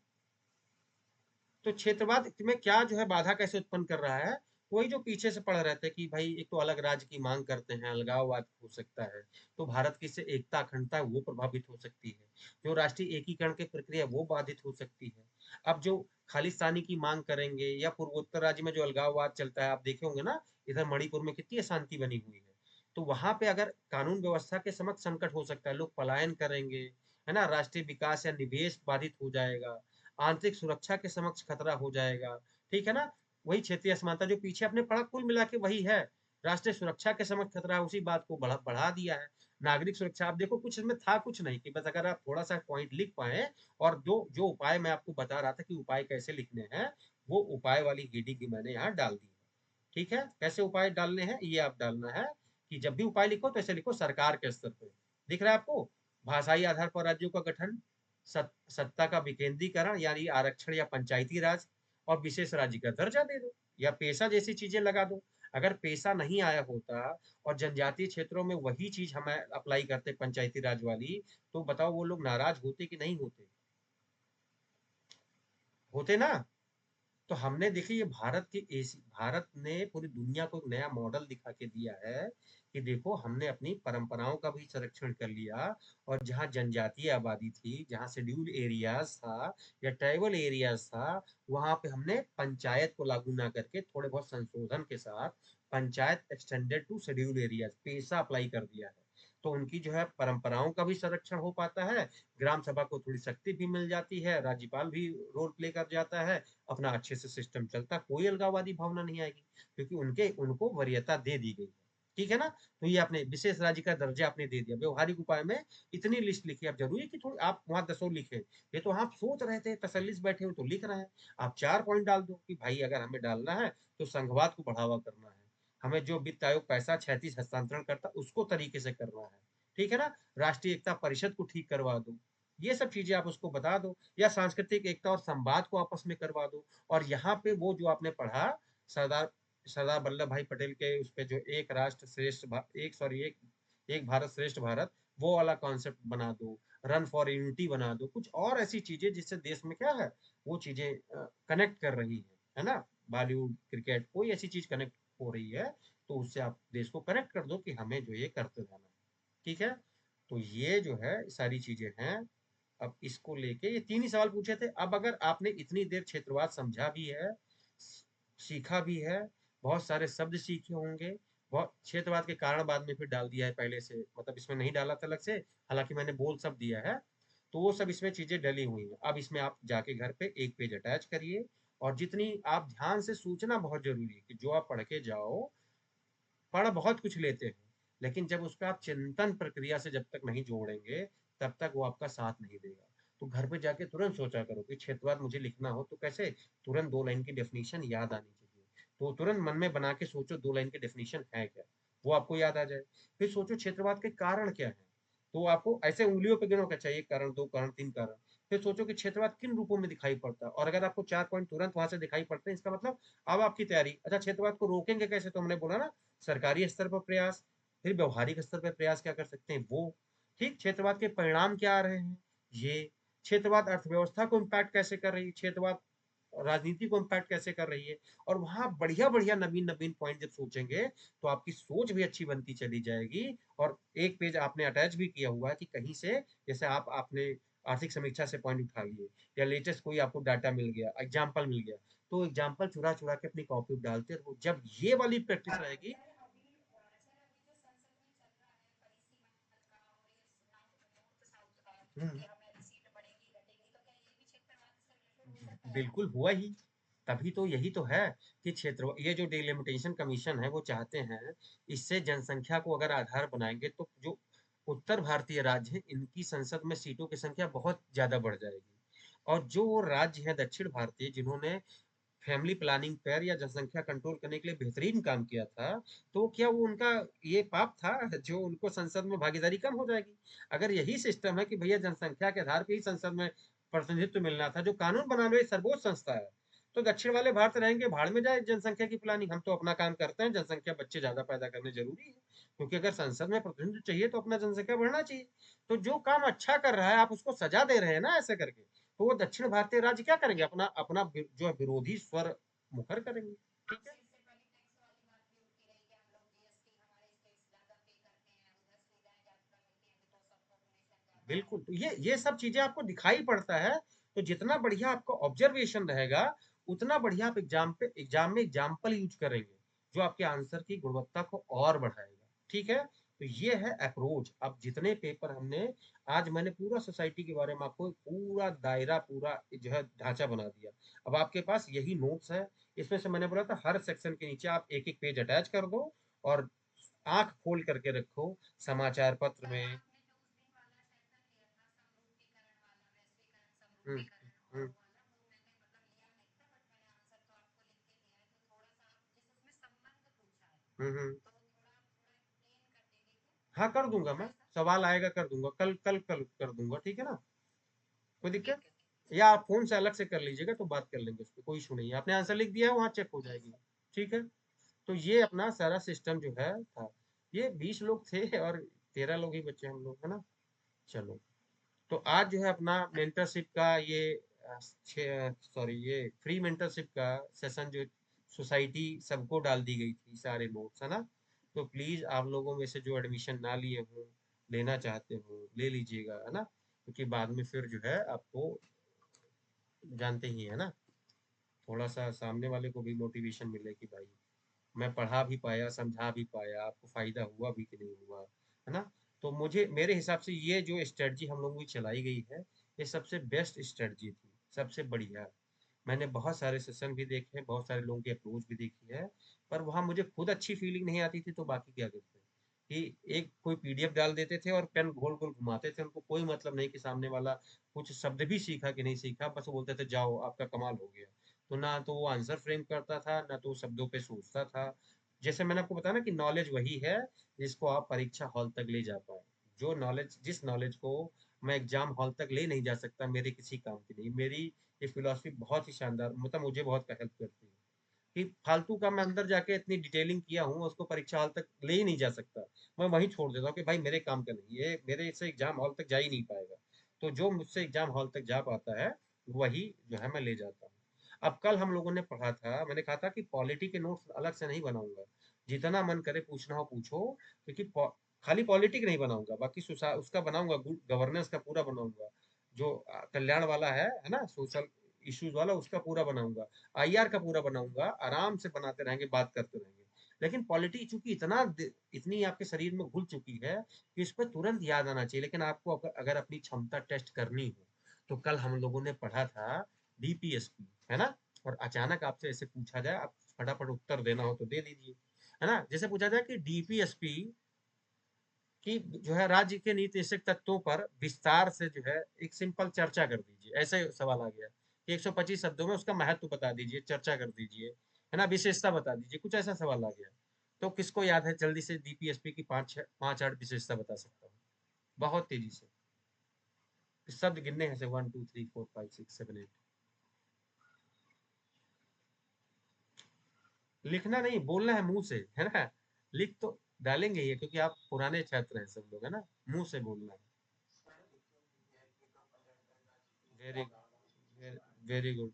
तो क्षेत्रवाद में क्या जो है बाधा कैसे उत्पन्न कर रहा है, वही जो पीछे से पढ़ रहे थे कि भाई एक तो अलग राज्य की मांग करते हैं, अलगाववाद हो सकता है, तो भारत की से एकता अखंडता है वो प्रभावित हो सकती है, जो राष्ट्रीय एकीकरण की प्रक्रिया वो बाधित हो सकती है। अब जो खालिस्तानी की मांग करेंगे या पूर्वोत्तर राज्य में जो अलगाववाद चलता है, आप देखे होंगे ना, इधर मणिपुर में कितनी अशांति बनी हुई है। तो वहां पे अगर कानून व्यवस्था के समक्ष संकट हो सकता है, लोग पलायन करेंगे, है ना, राष्ट्रीय विकास या निवेश बाधित हो जाएगा, आंतरिक सुरक्षा के समक्ष खतरा हो जाएगा। ठीक है ना। वही क्षेत्रीय असमानता जो पीछे आपने पढ़ा, कुल मिला के वही है। राष्ट्रीय सुरक्षा के समक्ष खतरा है, उसी बात को बढ़ा दिया है। नागरिक सुरक्षा, आप देखो कुछ इसमें था कुछ नहीं, कि बस अगर आप थोड़ा सा पॉइंट लिख पाए, और जो जो उपाय मैं आपको बता रहा था कि उपाय कैसे लिखने हैं, वो उपाय वाली हेडिंग मैंने यहाँ डाल दी है। ठीक है, कैसे उपाय डालने हैं ये आप डालना है कि जब भी उपाय लिखो तो ऐसे लिखो सरकार के स्तर पे। दिख रहा है आपको, भाषाई आधार पर राज्यों का गठन, सत्ता का विकेंद्रीकरण यानी आरक्षण या पंचायती राज, और विशेष राज्य का दर्जा दे दो, या पेशा जैसी चीजें लगा दो। अगर पेशा नहीं आया होता और जनजातीय क्षेत्रों में वही चीज हमें अप्लाई करते पंचायती राज वाली, तो बताओ वो लोग नाराज होते कि नहीं होते? होते ना। तो हमने देखिए ये भारत ने पूरी दुनिया को एक नया मॉडल दिखा के दिया है कि देखो हमने अपनी परंपराओं का भी संरक्षण कर लिया, और जहाँ जनजातीय आबादी थी, जहाँ शेड्यूल एरियाज था या ट्राइबल एरियाज था, वहां पे हमने पंचायत को लागू ना करके थोड़े बहुत संशोधन के साथ panchayat extended to schedule areas PESA apply कर दिया है। तो उनकी जो है परंपराओं का भी संरक्षण हो पाता है, ग्राम सभा को थोड़ी शक्ति भी मिल जाती है, राज्यपाल भी रोल प्ले कर जाता है, अपना अच्छे से सिस्टम चलता, कोई अलगाववादी भावना नहीं आएगी, क्योंकि उनके उनको वरीयता दे दी गई है। ठीक है ना। तो ये आपने विशेष राज्य का दर्जा आपने दे दिया। व्यवहारिक उपाय में इतनी लिस्ट लिखी, अब जरूरी कि थोड़ी आप वहां 10 लिखे, ये तो आप सोच रहे थे, तसल्ली से बैठे हो तो लिख रहे हैं। आप 4 पॉइंट डाल दो कि भाई अगर हमें डालना है तो संघवाद को बढ़ावा करना है, हमें जो वित्त आयोग पैसा 36 हस्तांतरण करता उसको तरीके से करना है। ठीक है ना। राष्ट्रीय एकता परिषद को ठीक करवा दो, ये सब चीजें आप उसको बता दो, या सांस्कृतिक एकता और संवाद को आपस में करवा दो। और यहाँ पे वो जो आपने पढ़ा, सरदार सरदार वल्लभ भाई पटेल के उस पे जो एक राष्ट्र श्रेष्ठ एक सॉरी एक भारत श्रेष्ठ भारत, वो वाला कॉन्सेप्ट बना दो, रन फॉर यूनिटी बना दो, कुछ और ऐसी चीजें जिससे देश में क्या है, वो चीजें कनेक्ट कर रही है ना। बॉलीवुड, क्रिकेट, कोई ऐसी चीज कनेक्ट हो रही है, तो उससे आप देश को कनेक्ट कर दो कि हमें जो ये करते जाना है। ठीक है। तो ये जो है सारी चीजें हैं। अब इसको लेके ये 3 ही सवाल पूछे थे। अब अगर आपने इतनी देर क्षेत्रवाद समझा भी है, सीखा भी है, बहुत सारे शब्द सीखे होंगे, बहुत क्षेत्रवाद के कारण बाद में फिर डाल दिया है पहले से, मतलब इसमें नहीं डाला था अलग से, हालांकि मैंने बोल सब दिया है, तो वो सब इसमें चीजें डली हुई हैं। अब इसमें आप जाके घर पे एक पेज अटैच करिए, और जितनी आप ध्यान से सूचना बहुत जरूरी है कि जो आप पढ़ के जाओ, पढ़ बहुत कुछ लेते हैं, लेकिन जब उसका आप चिंतन प्रक्रिया से जब तक नहीं जोड़ेंगे, तब तक वो आपका साथ नहीं देगा। तो घर पे जाके तुरंत सोचा करो कि क्षेत्रवाद मुझे लिखना हो तो कैसे, तुरंत 2 लाइन की डेफिनेशन याद आनी चाहिए। तो तुरंत मन में बना के सोचो 2 लाइन की डेफिनेशन है क्या, वो आपको याद आ जाए। फिर सोचो क्षेत्रवाद के कारण क्या है, तो आपको ऐसे उंगलियों पे गिनो, क्या चाहिए कारण, 2 कारण, 3 कारण। फिर सोचो कि क्षेत्रवाद किन रूपों में दिखाई पड़ता है, और अगर आपको 4 पॉइंट तुरंत वहां से दिखाई पड़ते हैं, इसका मतलब अब आपकी तैयारी। अच्छा, क्षेत्रवाद को रोकेंगे कैसे, तो हमने बोला ना, सरकारी स्तर पर प्रयास, फिर व्यवहारिक स्तर पर प्रयास क्या कर सकते हैं वो। ठीक, क्षेत्रवाद के परिणाम क्या आ रहे हैं ये, क्षेत्रवाद अर्थव्यवस्था को इम्पैक्ट कैसे कर रही है, क्षेत्रवाद राजनीति को इम्पैक्ट कैसे कर रही है। और वहां बढ़िया बढ़िया नवीन नवीन पॉइंट जब सोचेंगे तो आपकी सोच भी अच्छी बनती चली जाएगी। और एक पेज आपने अटैच भी किया हुआ है कि कहीं से, जैसे आपने आर्थिक समीक्षा से पॉइंट उठा लिए, या लेटेस्ट कोई आपको डाटा मिल गया, एग्जाम्पल मिल गया, तो एग्जाम्पल चुरा चुरा के अपनी कॉपी में डालते रहो। जब ये वाली प्रैक्टिस रहेगी। हम्म, बिल्कुल हुआ ही। तभी तो, यही तो है कि क्षेत्र, ये जो डिलिमिटेशन कमीशन है वो चाहते हैं, इससे जनसंख्या को अगर आधार बनाएंगे तो जो उत्तर भारतीय राज्य हैं इनकी संसद में सीटों की संख्या बहुत ज्यादा बढ़ जाएगी। और जो वो राज्य हैं दक्षिण भारतीय जिन्होंने फैमिली प्लानिंग पर या जनसंख्या कंट्रोल करने के लिए बेहतरीन काम किया था, तो क्या वो उनका ये पाप था जो उनको संसद में भागीदारी कम हो जाएगी। अगर यही सिस्टम है कि भैया जनसंख्या के आधार पर ही संसद में प्रतिनिधित्व मिलना था, जो कानून बनाने वाली सर्वोच्च संस्था है, तो दक्षिण वाले भारत रहेंगे भाड़ में जाए जनसंख्या की प्लानिंग, हम तो अपना काम करते हैं, जनसंख्या बच्चे ज्यादा पैदा करने जरूरी है, क्योंकि अगर संसद में प्रतिनिधित्व चाहिए तो अपना जनसंख्या बढ़ना चाहिए। तो जो काम अच्छा कर रहा है आप उसको सजा दे रहे हैं ना ऐसे करके, तो वो दक्षिण भारतीय राज्य क्या करेंगे, अपना अपना जो है विरोधी स्वर मुखर करेंगे। ठीक है, बिल्कुल। तो ये सब चीजें आपको दिखाई पड़ता है। तो जितना बढ़िया आपका ऑब्जर्वेशन रहेगा, उतना बढ़िया आप एग्जाम में एग्जाम्पल यूज करेंगे, जो आपके आंसर की गुणवत्ता को और बढ़ाएगा। ठीक है, तो ये है अप्रोच। अब जितने पेपर हमने, आज मैंने पूरा सोसाइटी के बारे में आपको पूरा दायरा, पूरा जो है ढांचा बना दिया। अब आपके पास यही नोट्स है, इसमें से मैंने बोला था हर सेक्शन के नीचे आप एक एक पेज अटैच कर दो, और आंख खोल करके रखो समाचार पत्र में। हम्म, हम्म, हम्म। हाँ, कर दूंगा मैं, सवाल आएगा कर दूंगा, कल कल कल कर दूंगा, ठीक है ना, कोई दिक्कत। या आप फोन से अलग से कर लीजिएगा तो बात कर लेंगे, उस पर कोई इशू नहीं है, आपने आंसर लिख दिया है वहाँ चेक हो जाएगी। ठीक है, तो ये अपना सारा सिस्टम जो है था। ये 20 लोग थे और 13 लोग ही बचे हम लोग, है ना। चलो, तो आज जो है अपना मेंटरशिप का ये सॉरी, ये फ्री मेंटरशिप का सेशन जो सोसाइटी सबको डाल दी गई थी, सारे नोट्स, है ना। तो प्लीज आप लोगों में से जो एडमिशन ना लिए हो, लेना चाहते हो ले लीजिएगा, है ना, क्योंकि बाद में फिर जो है आपको जानते ही है ना, थोड़ा सा सामने वाले को भी मोटिवेशन मिले कि भाई मैं पढ़ा भी पाया, समझा भी पाया, आपको फायदा हुआ भी कि नहीं हुआ, है ना। तो मुझे, मेरे हिसाब से ये जो स्ट्रेटजी हम लोगों की चलाई गई है, ये सबसे बेस्ट स्ट्रेटजी थी, सबसे बढ़िया। मैंने बहुत सारे सेशन भी देखे हैं, बहुत सारे लोगों की अप्रोच भी देखी है, पर वहां मुझे खुद अच्छी फीलिंग नहीं आती थी, तो बाकी क्या करते, कि एक कोई पीडीएफ डाल देते थे और पेन गोल गोल घुमाते थे, उनको कोई मतलब नहीं कि सामने वाला कुछ शब्द भी सीखा कि नहीं सीखा, बस वो बोलते थे जाओ आपका कमाल हो गया। तो ना तो वो आंसर फ्रेम करता था, ना तो वो शब्दों पे सोचता था। जैसे मैंने आपको बताया ना कि नॉलेज वही है जिसको आप परीक्षा हॉल तक ले जा पाए। जो नॉलेज, जिस नॉलेज को मैं एग्जाम हॉल तक ले नहीं जा सकता, मेरे किसी काम की नहीं। मेरी ये फिलॉसफी बहुत ही शानदार, मतलब मुझे बहुत हेल्प करती है, कि फालतू का मैं अंदर जाके इतनी डिटेलिंग किया हूँ, उसको परीक्षा हॉल तक ले ही नहीं जा सकता। मैं वहीं छोड़ देता हूँ कि भाई मेरे काम का नहीं, ये मेरे से एग्जाम हॉल तक जा ही नहीं पाएगा। तो जो मुझसे एग्जाम हॉल तक जा पाता है वही जो है मैं ले जाता हूँ। अब कल हम लोगों ने पढ़ा था, मैंने कहा था कि पॉलिटी के नोट्स अलग से नहीं बनाऊंगा, जितना मन करे पूछना हो पूछो, क्योंकि खाली पॉलिटिक नहीं बनाऊंगा, बाकी उसका बनाऊंगा, गुड गवर्नेंस का पूरा बनाऊंगा, जो कल्याण वाला है ना, सोशल इश्यूज वाला, उसका पूरा बनाऊंगा, आईआर का पूरा बनाऊंगा, आराम से बनाते रहेंगे, बात करते रहेंगे। लेकिन पॉलिटी चूंकि इतनी आपके शरीर में घुल चुकी है कि इस पर तुरंत याद आना चाहिए, लेकिन आपको अगर अपनी क्षमता टेस्ट करनी हो, तो कल हम लोगों ने पढ़ा था डीपीएसपी, है ना। और अचानक आपसे ऐसे पूछा जाए, आप फटाफट उत्तर देना हो तो दे दीजिए, है ना। जैसे पूछा जाए कि डीपीएसपी की जो है राज्य के नीतिशक तत्वों पर विस्तार से जो है एक सिंपल चर्चा कर दीजिए, ऐसे सवाल आ गया कि 125 शब्दों में उसका महत्व बता दीजिए, चर्चा कर दीजिए, है ना, विशेषता बता दीजिए, कुछ ऐसा सवाल आ गया। तो किसको याद है जल्दी से डीपीएसपी की 5 8 विशेषता बता सकता हूँ बहुत तेजी से। शब्द गिनने हैं से 1 2 3 4 5 6 7 8। लिखना नहीं, बोलना है मुंह से, है ना। लिख तो डालेंगे ये, क्योंकि आप पुराने छात्र हैं सब लोग, है ना। मुंह से बोलना है। Very very good.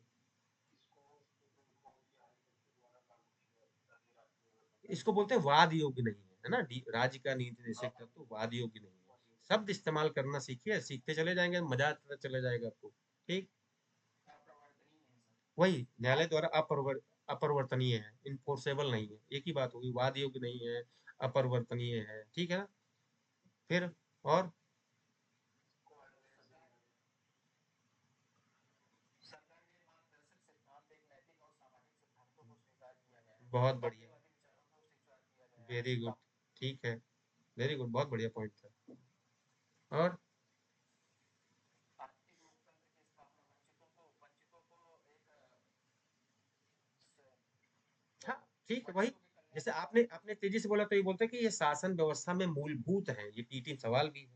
इसको बोलते हैं वाद योग्य नहीं है ना। राज्य का नीति निषेध तत्व वाद योग्य नहीं है। शब्द इस्तेमाल करना सीखिए, सीखते चले जाएंगे, मजा आता चले जाएगा आपको। ठीक। वही न्यायालय द्वारा अपरिवर्तनीय है, इनफोर्सेबल नहीं है, एक ही बात होगी, वाद योग्य नहीं है, अपरिवर्तनीय है, ठीक है ना। फिर और बहुत बढ़िया, वेरी गुड, ठीक है, वेरी गुड, बहुत बढ़िया पॉइंट था। और हाँ, ठीक है, वही जैसे आपने आपने तेजी से बोला, तो ये बोलते हैं कि ये शासन व्यवस्था में मूलभूत है, ये पीटी सवाल भी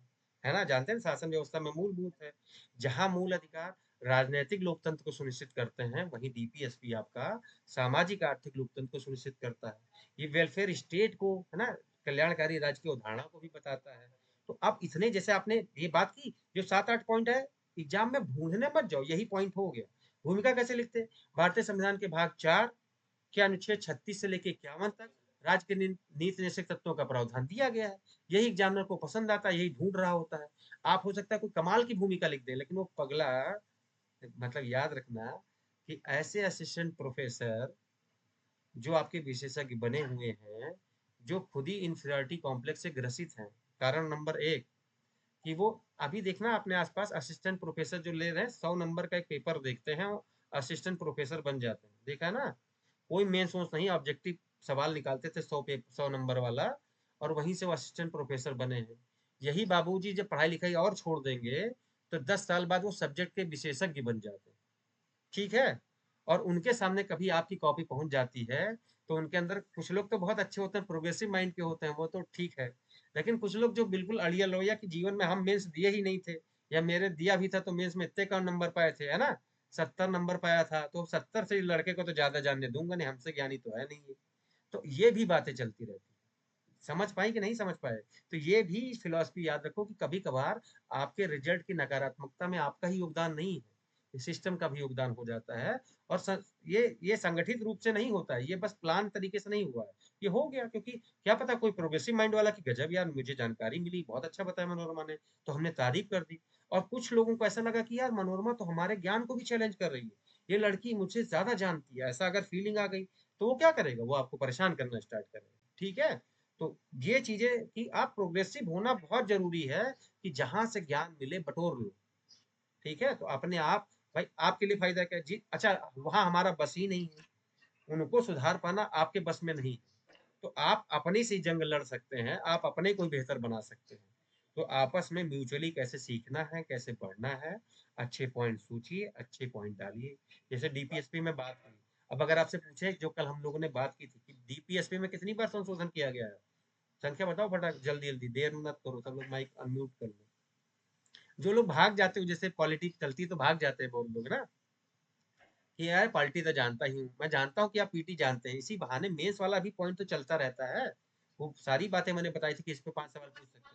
है ना, जानते हैं ना, शासन व्यवस्था में मूलभूत है। जहां मूल अधिकार राजनीतिक लोकतंत्र को सुनिश्चित करते हैं, वहीं डीपीएसपी आपका सामाजिक आर्थिक लोकतंत्र को सुनिश्चित करता है। ये वेलफेयर स्टेट को, है ना, कल्याणकारी राज्य की अवधारणा को भी बताता है। तो अब इतने, जैसे आपने ये बात की, जो 7 8 पॉइंट है, एग्जाम में ढूंढने मत जाओ, यही पॉइंट हो गया। भूमिका कैसे लिखते हैं? भारतीय संविधान के भाग 4 के अनुच्छेद 36 से लेकर 51 तक राज्य के नीति निषेध तत्वों का प्रावधान दिया गया है। यही एग्जामिनर को पसंद आता है, यही ढूंढ रहा होता है। आप हो सकता है कोई कमाल की भूमिका लिख दे, लेकिन वो पगला, मतलब याद रखना कि ऐसे असिस्टेंट प्रोफेसर जो आपके विशेषज्ञ बने हुए हैं, जो खुद ही इंफीरियरिटी कॉम्प्लेक्स से ग्रसित हैं। कारण नंबर 1 कि वो, अभी देखना अपने आसपास असिस्टेंट प्रोफेसर जो ले रहे हैं, 100 नंबर का एक पेपर देखते हैं, असिस्टेंट प्रोफेसर बन जाते हैं, देखा है ना। कोई मेन सोर्स नहीं, ऑब्जेक्टिव सवाल निकालते थे 100 नंबर वाला, और वहीं से वो असिस्टेंट प्रोफेसर बने हैं। यही बाबूजी जब पढ़ाई लिखाई और छोड़ देंगे, तो 10 साल बाद वो सब्जेक्ट के विशेषज्ञ बन जाते हैं, ठीक है। और उनके सामने कभी आपकी कॉपी पहुंच जाती है, तो उनके अंदर कुछ लोग तो बहुत अच्छे होते हैं, प्रोग्रेसिव माइंड के होते हैं, वो तो ठीक है। लेकिन कुछ लोग जो बिल्कुल अड़ियल लोया कि जीवन में हम मेंस दिए ही नहीं थे, या मेरे दिया भी था तो मेंस में इतने कम नंबर पाए थे, है ना, 70 नंबर पाया था, तो 70 से लड़के को तो ज्यादा जानने दूंगा नहीं, हमसे ज्ञानी तो है नहीं ये। तो ये भी बातें चलती रहती है। समझ पाई कि नहीं समझ पाए? तो ये भी फिलॉसफी याद रखो कि कभी कभार आपके रिजल्ट की नकारात्मकता में आपका ही योगदान नहीं है, सिस्टम का भी योगदान हो जाता है। और ये संगठित रूप से नहीं होता है, ये बस प्लान तरीके से नहीं हुआ है, ये हो गया क्योंकि क्या पता कोई प्रोग्रेसिव माइंड वाला की गजब यार, मुझे जानकारी मिली, बहुत अच्छा बताया मनोरमा ने, तो हमने तारीफ कर दी। और कुछ लोगों को ऐसा लगा कि यार मनोरमा तो हमारे ज्ञान को भी चैलेंज कर रही है, ये लड़की मुझसे ज्यादा जानती है, ऐसा अगर फीलिंग आ गई, तो वो क्या करेगा, वो आपको परेशान करना स्टार्ट करेगा, ठीक है। तो ये चीजें कि आप प्रोग्रेसिव होना बहुत जरूरी है, कि जहां से ज्ञान मिले बटोर लो, ठीक है। तो अपने आप, भाई आपके लिए फायदा क्या जी, अच्छा वहां हमारा बस ही नहीं है, उनको सुधार पाना आपके बस में नहीं है, तो आप अपनी से जंग लड़ सकते हैं, आप अपने को बेहतर बना सकते हैं। तो आपस में म्यूचुअली कैसे सीखना है, कैसे पढ़ना है, अच्छे पॉइंट सोचिए, अच्छे पॉइंट डालिए। जैसे डीपीएसपी में बात की, अब अगर आपसे पूछे, जो कल हम लोगों ने बात की थी कि डीपीएसपी में कितनी बार संशोधन किया गया है, संख्या बताओ फटाक, जल्दी जल्दी, देर मत करो, सब लोग माइक अनम्यूट कर लो। जो लोग भाग जाते हो, जैसे पॉलिटिक्स चलती है तो भाग जाते हैं बहुत लोग ना, कि यार पॉलिटी तो जानता ही हूँ, मैं जानता हूँ कि आप पीटी जानते हैं, इसी बहाने मेंस वाला भी पॉइंट तो चलता रहता है। वो सारी बातें मैंने बताई थी कि इस पे 5 सवाल पूछ सकते हैं।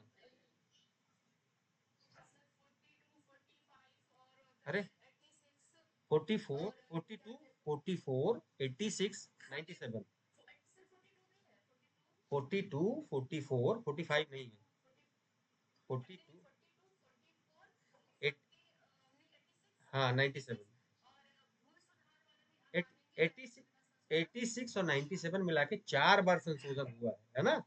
अरे 44 42 44 86 97, 42 44 45 नहीं है, 42 8, हाँ 97, 86 और 97 मिला के 4 बार संशोधन हुआ है ना।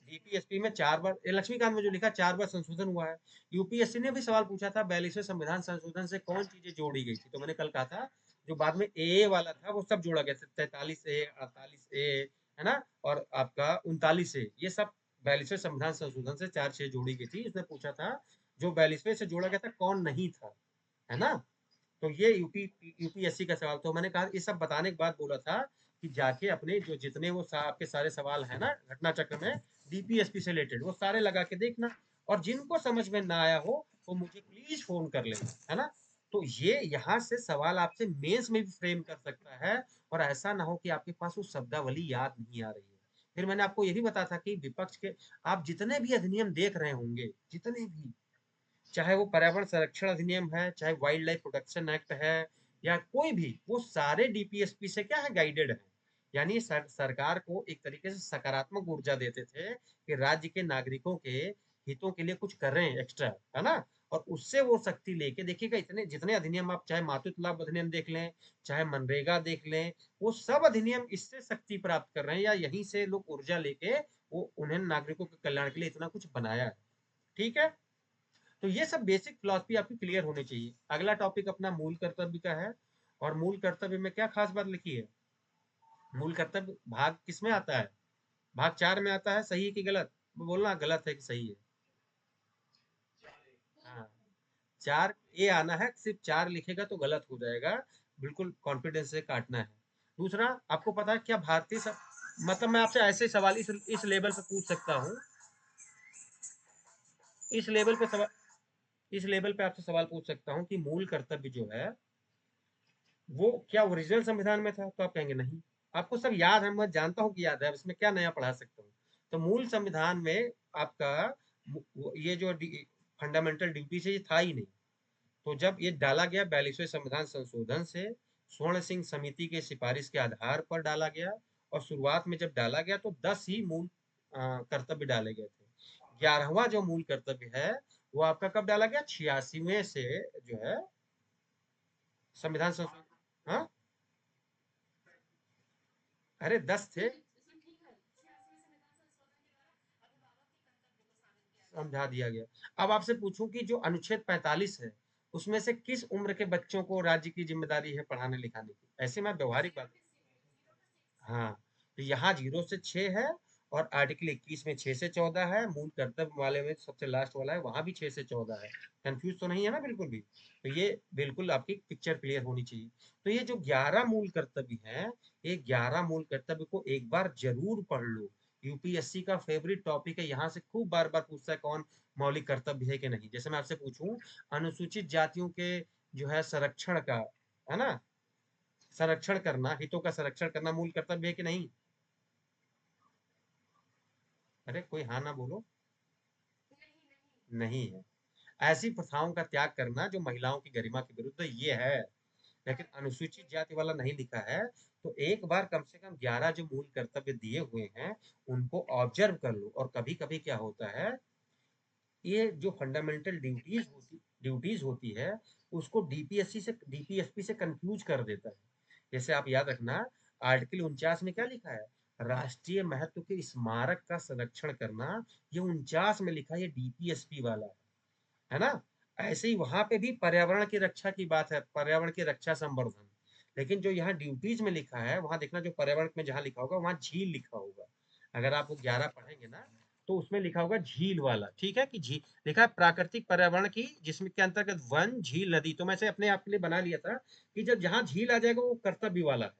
डीपीएसपी में 4 बार, लक्ष्मीकांत में जो लिखा 4 बार संशोधन हुआ है। यूपीएससी ने भी सवाल पूछा था, 42वें संविधान संशोधन से कौन चीजें जोड़ी गई थी, तो मैंने कल कहा था जो बाद में ए वाला था वो सब जोड़ा गया था, 43A 48A, है ना, और आपका 39A, ये सब 42वें संविधान संशोधन से 4 6 जोड़ी गई थी। उसने पूछा था जो 42वें से जोड़ा गया था कौन नहीं था, है ना। तो ये यूपीएससी का सवाल, तो मैंने कहा ये सब बताने के बाद बोला था कि जाके अपने जो जितने वो आपके सारे सवाल है ना घटना चक्र में डीपीएसपी से रिलेटेड, वो सारे लगा के देखना, और जिनको समझ में ना आया हो तो मुझे प्लीज फोन कर लेना, है ना। तो ये यहाँ से सवाल आपसे मेंस में भी फ्रेम कर सकता है, और ऐसा ना हो कि आपके पास वो शब्दावली याद नहीं आ रही है। फिर मैंने आपको ये भी बताया था कि विपक्ष के आप जितने भी अधिनियम देख रहे होंगे, जितने भी, चाहे वो पर्यावरण संरक्षण अधिनियम है, चाहे वाइल्ड लाइफ प्रोटेक्शन एक्ट है, या कोई भी, वो सारे डीपीएसपी से क्या है, गाइडेड है। यानी सरकार को एक तरीके से सकारात्मक ऊर्जा देते थे कि राज्य के नागरिकों के हितों के लिए कुछ कर रहे हैं एक्स्ट्रा, है ना। और उससे वो शक्ति लेके देखिएगा, इतने जितने अधिनियम आप चाहे मातृत्व लाभ अधिनियम देख लें, चाहे मनरेगा देख लें, वो सब अधिनियम इससे शक्ति प्राप्त कर रहे हैं, या यहीं से लोग ऊर्जा लेके वो उन्हें नागरिकों के कल्याण के लिए इतना कुछ बनाया है। ठीक है, तो ये सब बेसिक फिलॉसफी आपकी क्लियर होनी चाहिए। अगला टॉपिक अपना मूल कर्तव्य का है, और मूल कर्तव्य में क्या खास बात लिखी है। मूल कर्तव्य भाग किस में आता है, भाग 4 में आता है, सही है कि गलत, बोलना गलत है कि सही है। हाँ, 4 ए आना है, सिर्फ 4 लिखेगा तो गलत हो जाएगा, बिल्कुल कॉन्फिडेंस से काटना है। दूसरा, आपको पता है क्या भारतीय मतलब मैं आपसे ऐसे सवाल इस लेवल पे पूछ सकता हूँ, इस लेवल पे सवाल इस लेवल पे आपसे सवाल पूछ सकता हूँ कि मूल कर्तव्य जो है वो क्या ओरिजिनल संविधान में था, तो आप कहेंगे नहीं। आपको सब याद है, मैं जानता हूँ कि याद है, अब इसमें क्या नया पढ़ा सकता हूँ। तो मूल संविधान में आपका ये जो फंडामेंटल ड्यूटी से ये था ही नहीं। तो जब ये डाला गया 42वें संविधान संशोधन से, स्वर्ण सिंह समिति के सिफारिश के आधार पर डाला गया, और शुरुआत में जब डाला गया तो 10 ही मूल कर्तव्य डाले गए थे। 11वां जो मूल कर्तव्य है वो आपका कब डाला गया, 86वें से जो है संविधान संशोधन। हाँ, अरे 10 थे, समझा दिया गया। अब आपसे पूछूं कि जो अनुच्छेद 45 है, उसमें से किस उम्र के बच्चों को राज्य की जिम्मेदारी है पढ़ाने लिखाने की, ऐसे मैं व्यवहारिक बात। हाँ, तो यहाँ 0 से 6 है, और आर्टिकल 21 में 6 से 14 है, मूल कर्तव्य वाले में सबसे लास्ट वाला है वहां भी 6 से 14 है। कंफ्यूज तो नहीं है ना बिल्कुल भी। तो ये बिल्कुल आपकी पिक्चर क्लियर होनी चाहिए। तो ये जो 11 मूल कर्तव्य है, ये 11 मूल कर्तव्य को एक बार जरूर पढ़ लो। यूपीएससी का फेवरेट टॉपिक है, यहाँ से खूब बार बार पूछता है कौन मौलिक कर्तव्य है कि नहीं। जैसे मैं आपसे पूछूं, अनुसूचित जातियों के जो है संरक्षण का, है ना, संरक्षण करना, हितों का संरक्षण करना मूल कर्तव्य है कि नहीं। अरे कोई हाँ ना बोलो। नहीं है। ऐसी प्रथाओं का त्याग करना जो महिलाओं की गरिमा के विरुद्ध ये है। लेकिन अनुसूचित जाति वाला नहीं लिखा है। तो एक बार कम से कम 11 जो मूल कर्तव्य दिए हुए हैं उनको ऑब्जर्व कर लो। और कभी कभी क्या होता है, ये जो फंडामेंटल ड्यूटीज होती है उसको डीपीएसपी से कंफ्यूज कर देता है। जैसे आप याद रखना, आर्टिकल 49 में क्या लिखा है, राष्ट्रीय महत्व के स्मारक का संरक्षण करना, ये 49 में लिखा है, ये डीपीएसपी वाला है ना। ऐसे ही वहां पे भी पर्यावरण की रक्षा की बात है, पर्यावरण की रक्षा संवर्धन। लेकिन जो यहाँ ड्यूटीज में लिखा है वहां देखना, जो पर्यावरण में जहाँ लिखा होगा वहां झील लिखा होगा। अगर आप वो 11 पढ़ेंगे ना, तो उसमें लिखा होगा झील वाला, ठीक है, कि झील लिखा है प्राकृतिक पर्यावरण की, जिसमें के अंतर्गत वन, झील, नदी। तो मैं से अपने आप के लिए बना लिया था कि जब जहाँ झील आ जाएगा वो कर्तव्य वाला है,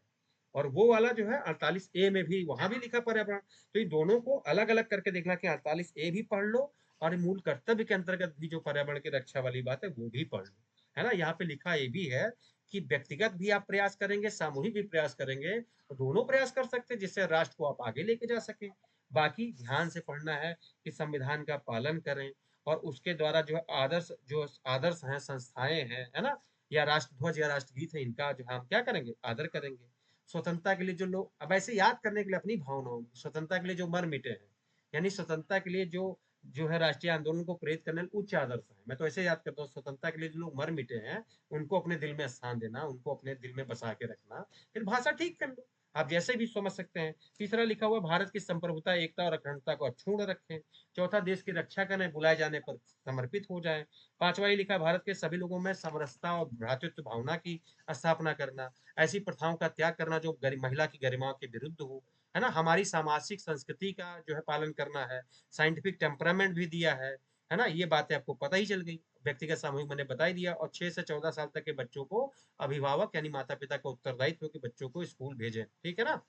और वो वाला जो है 48 ए में भी वहां भी लिखा पर्यावरण। तो इन दोनों को अलग अलग करके देखना कि 48 ए भी पढ़ लो, और मूल कर्तव्य के अंतर्गत भी जो पर्यावरण की रक्षा वाली बात है वो भी पढ़ लो। है ना, यहाँ पे लिखा ये भी है कि व्यक्तिगत भी आप प्रयास करेंगे, सामूहिक भी प्रयास करेंगे, तो दोनों प्रयास कर सकते हैं जिससे राष्ट्र को आप आगे लेके जा सके। बाकी ध्यान से पढ़ना है कि संविधान का पालन करें, और उसके द्वारा जो आदर्श हैं, संस्थाएं हैं, है ना, या राष्ट्रध्वज या राष्ट्रगीत है, इनका जो हम क्या करेंगे, आदर करेंगे। स्वतंत्रता के लिए जो लोग, अब ऐसे याद करने के लिए अपनी भावनाओं, स्वतंत्रता के लिए जो मर मिटे हैं, यानी स्वतंत्रता के लिए जो है राष्ट्रीय आंदोलन को प्रेरित करने वाले उच्च आदर्श है, मैं तो ऐसे याद करता हूँ, स्वतंत्रता के लिए जो लोग मर मिटे हैं उनको अपने दिल में स्थान देना, उनको अपने दिल में बसा के रखना। फिर भाषा ठीक कर लो, आप जैसे भी समझ सकते हैं। तीसरा लिखा हुआ, भारत की संप्रभुता, एकता और अखंडता को अक्षुण्ण रखें। चौथा, देश की रक्षा करें, बुलाए जाने पर समर्पित हो जाएं। पांचवा ये लिखा, भारत के सभी लोगों में समरसता और भ्रातृत्व भावना की स्थापना करना। ऐसी प्रथाओं का त्याग करना जो महिला की गरिमा के विरुद्ध हो, है ना। हमारी सामाजिक संस्कृति का जो है पालन करना है। साइंटिफिक टेम्परामेंट भी दिया है ना, ये बातें आपको पता ही चल गई। व्यक्तिगत सामूहिक मैंने बता ही दिया। और 6 से 14 साल तक के बच्चों को अभिभावक यानी माता पिता का उत्तरदायित्व कि बच्चों को स्कूल भेजें, ठीक है ना।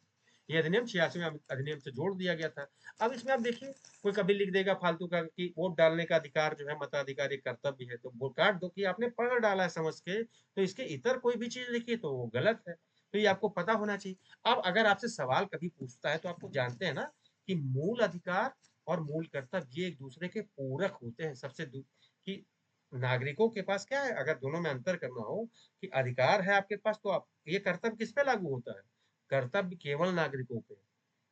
ये अधिनियम 86वें अधिनियम से जोड़ दिया गया था। अब इसमें आप देखिए, कोई कभी लिख देगा फालतू का कि वोट डालने का अधिकार जो है मताधिकार एक कर्तव्य है, तो वो काट दो कि आपने पढ़ डाला है समझ के, तो इसके इतर कोई भी चीज लिखी तो वो गलत है। तो ये आपको पता होना चाहिए। अब अगर आपसे सवाल कभी पूछता है तो आपको जानते हैं ना कि मूल अधिकार और मूल कर्तव्य ये एक दूसरे के पूरक होते हैं। कि नागरिकों के पास क्या है, अगर दोनों में अंतर करना हो कि अधिकार है आपके पास, तो आप ये कर्तव्य किस पे लागू होता है? कर्तव्य केवल नागरिकों पे।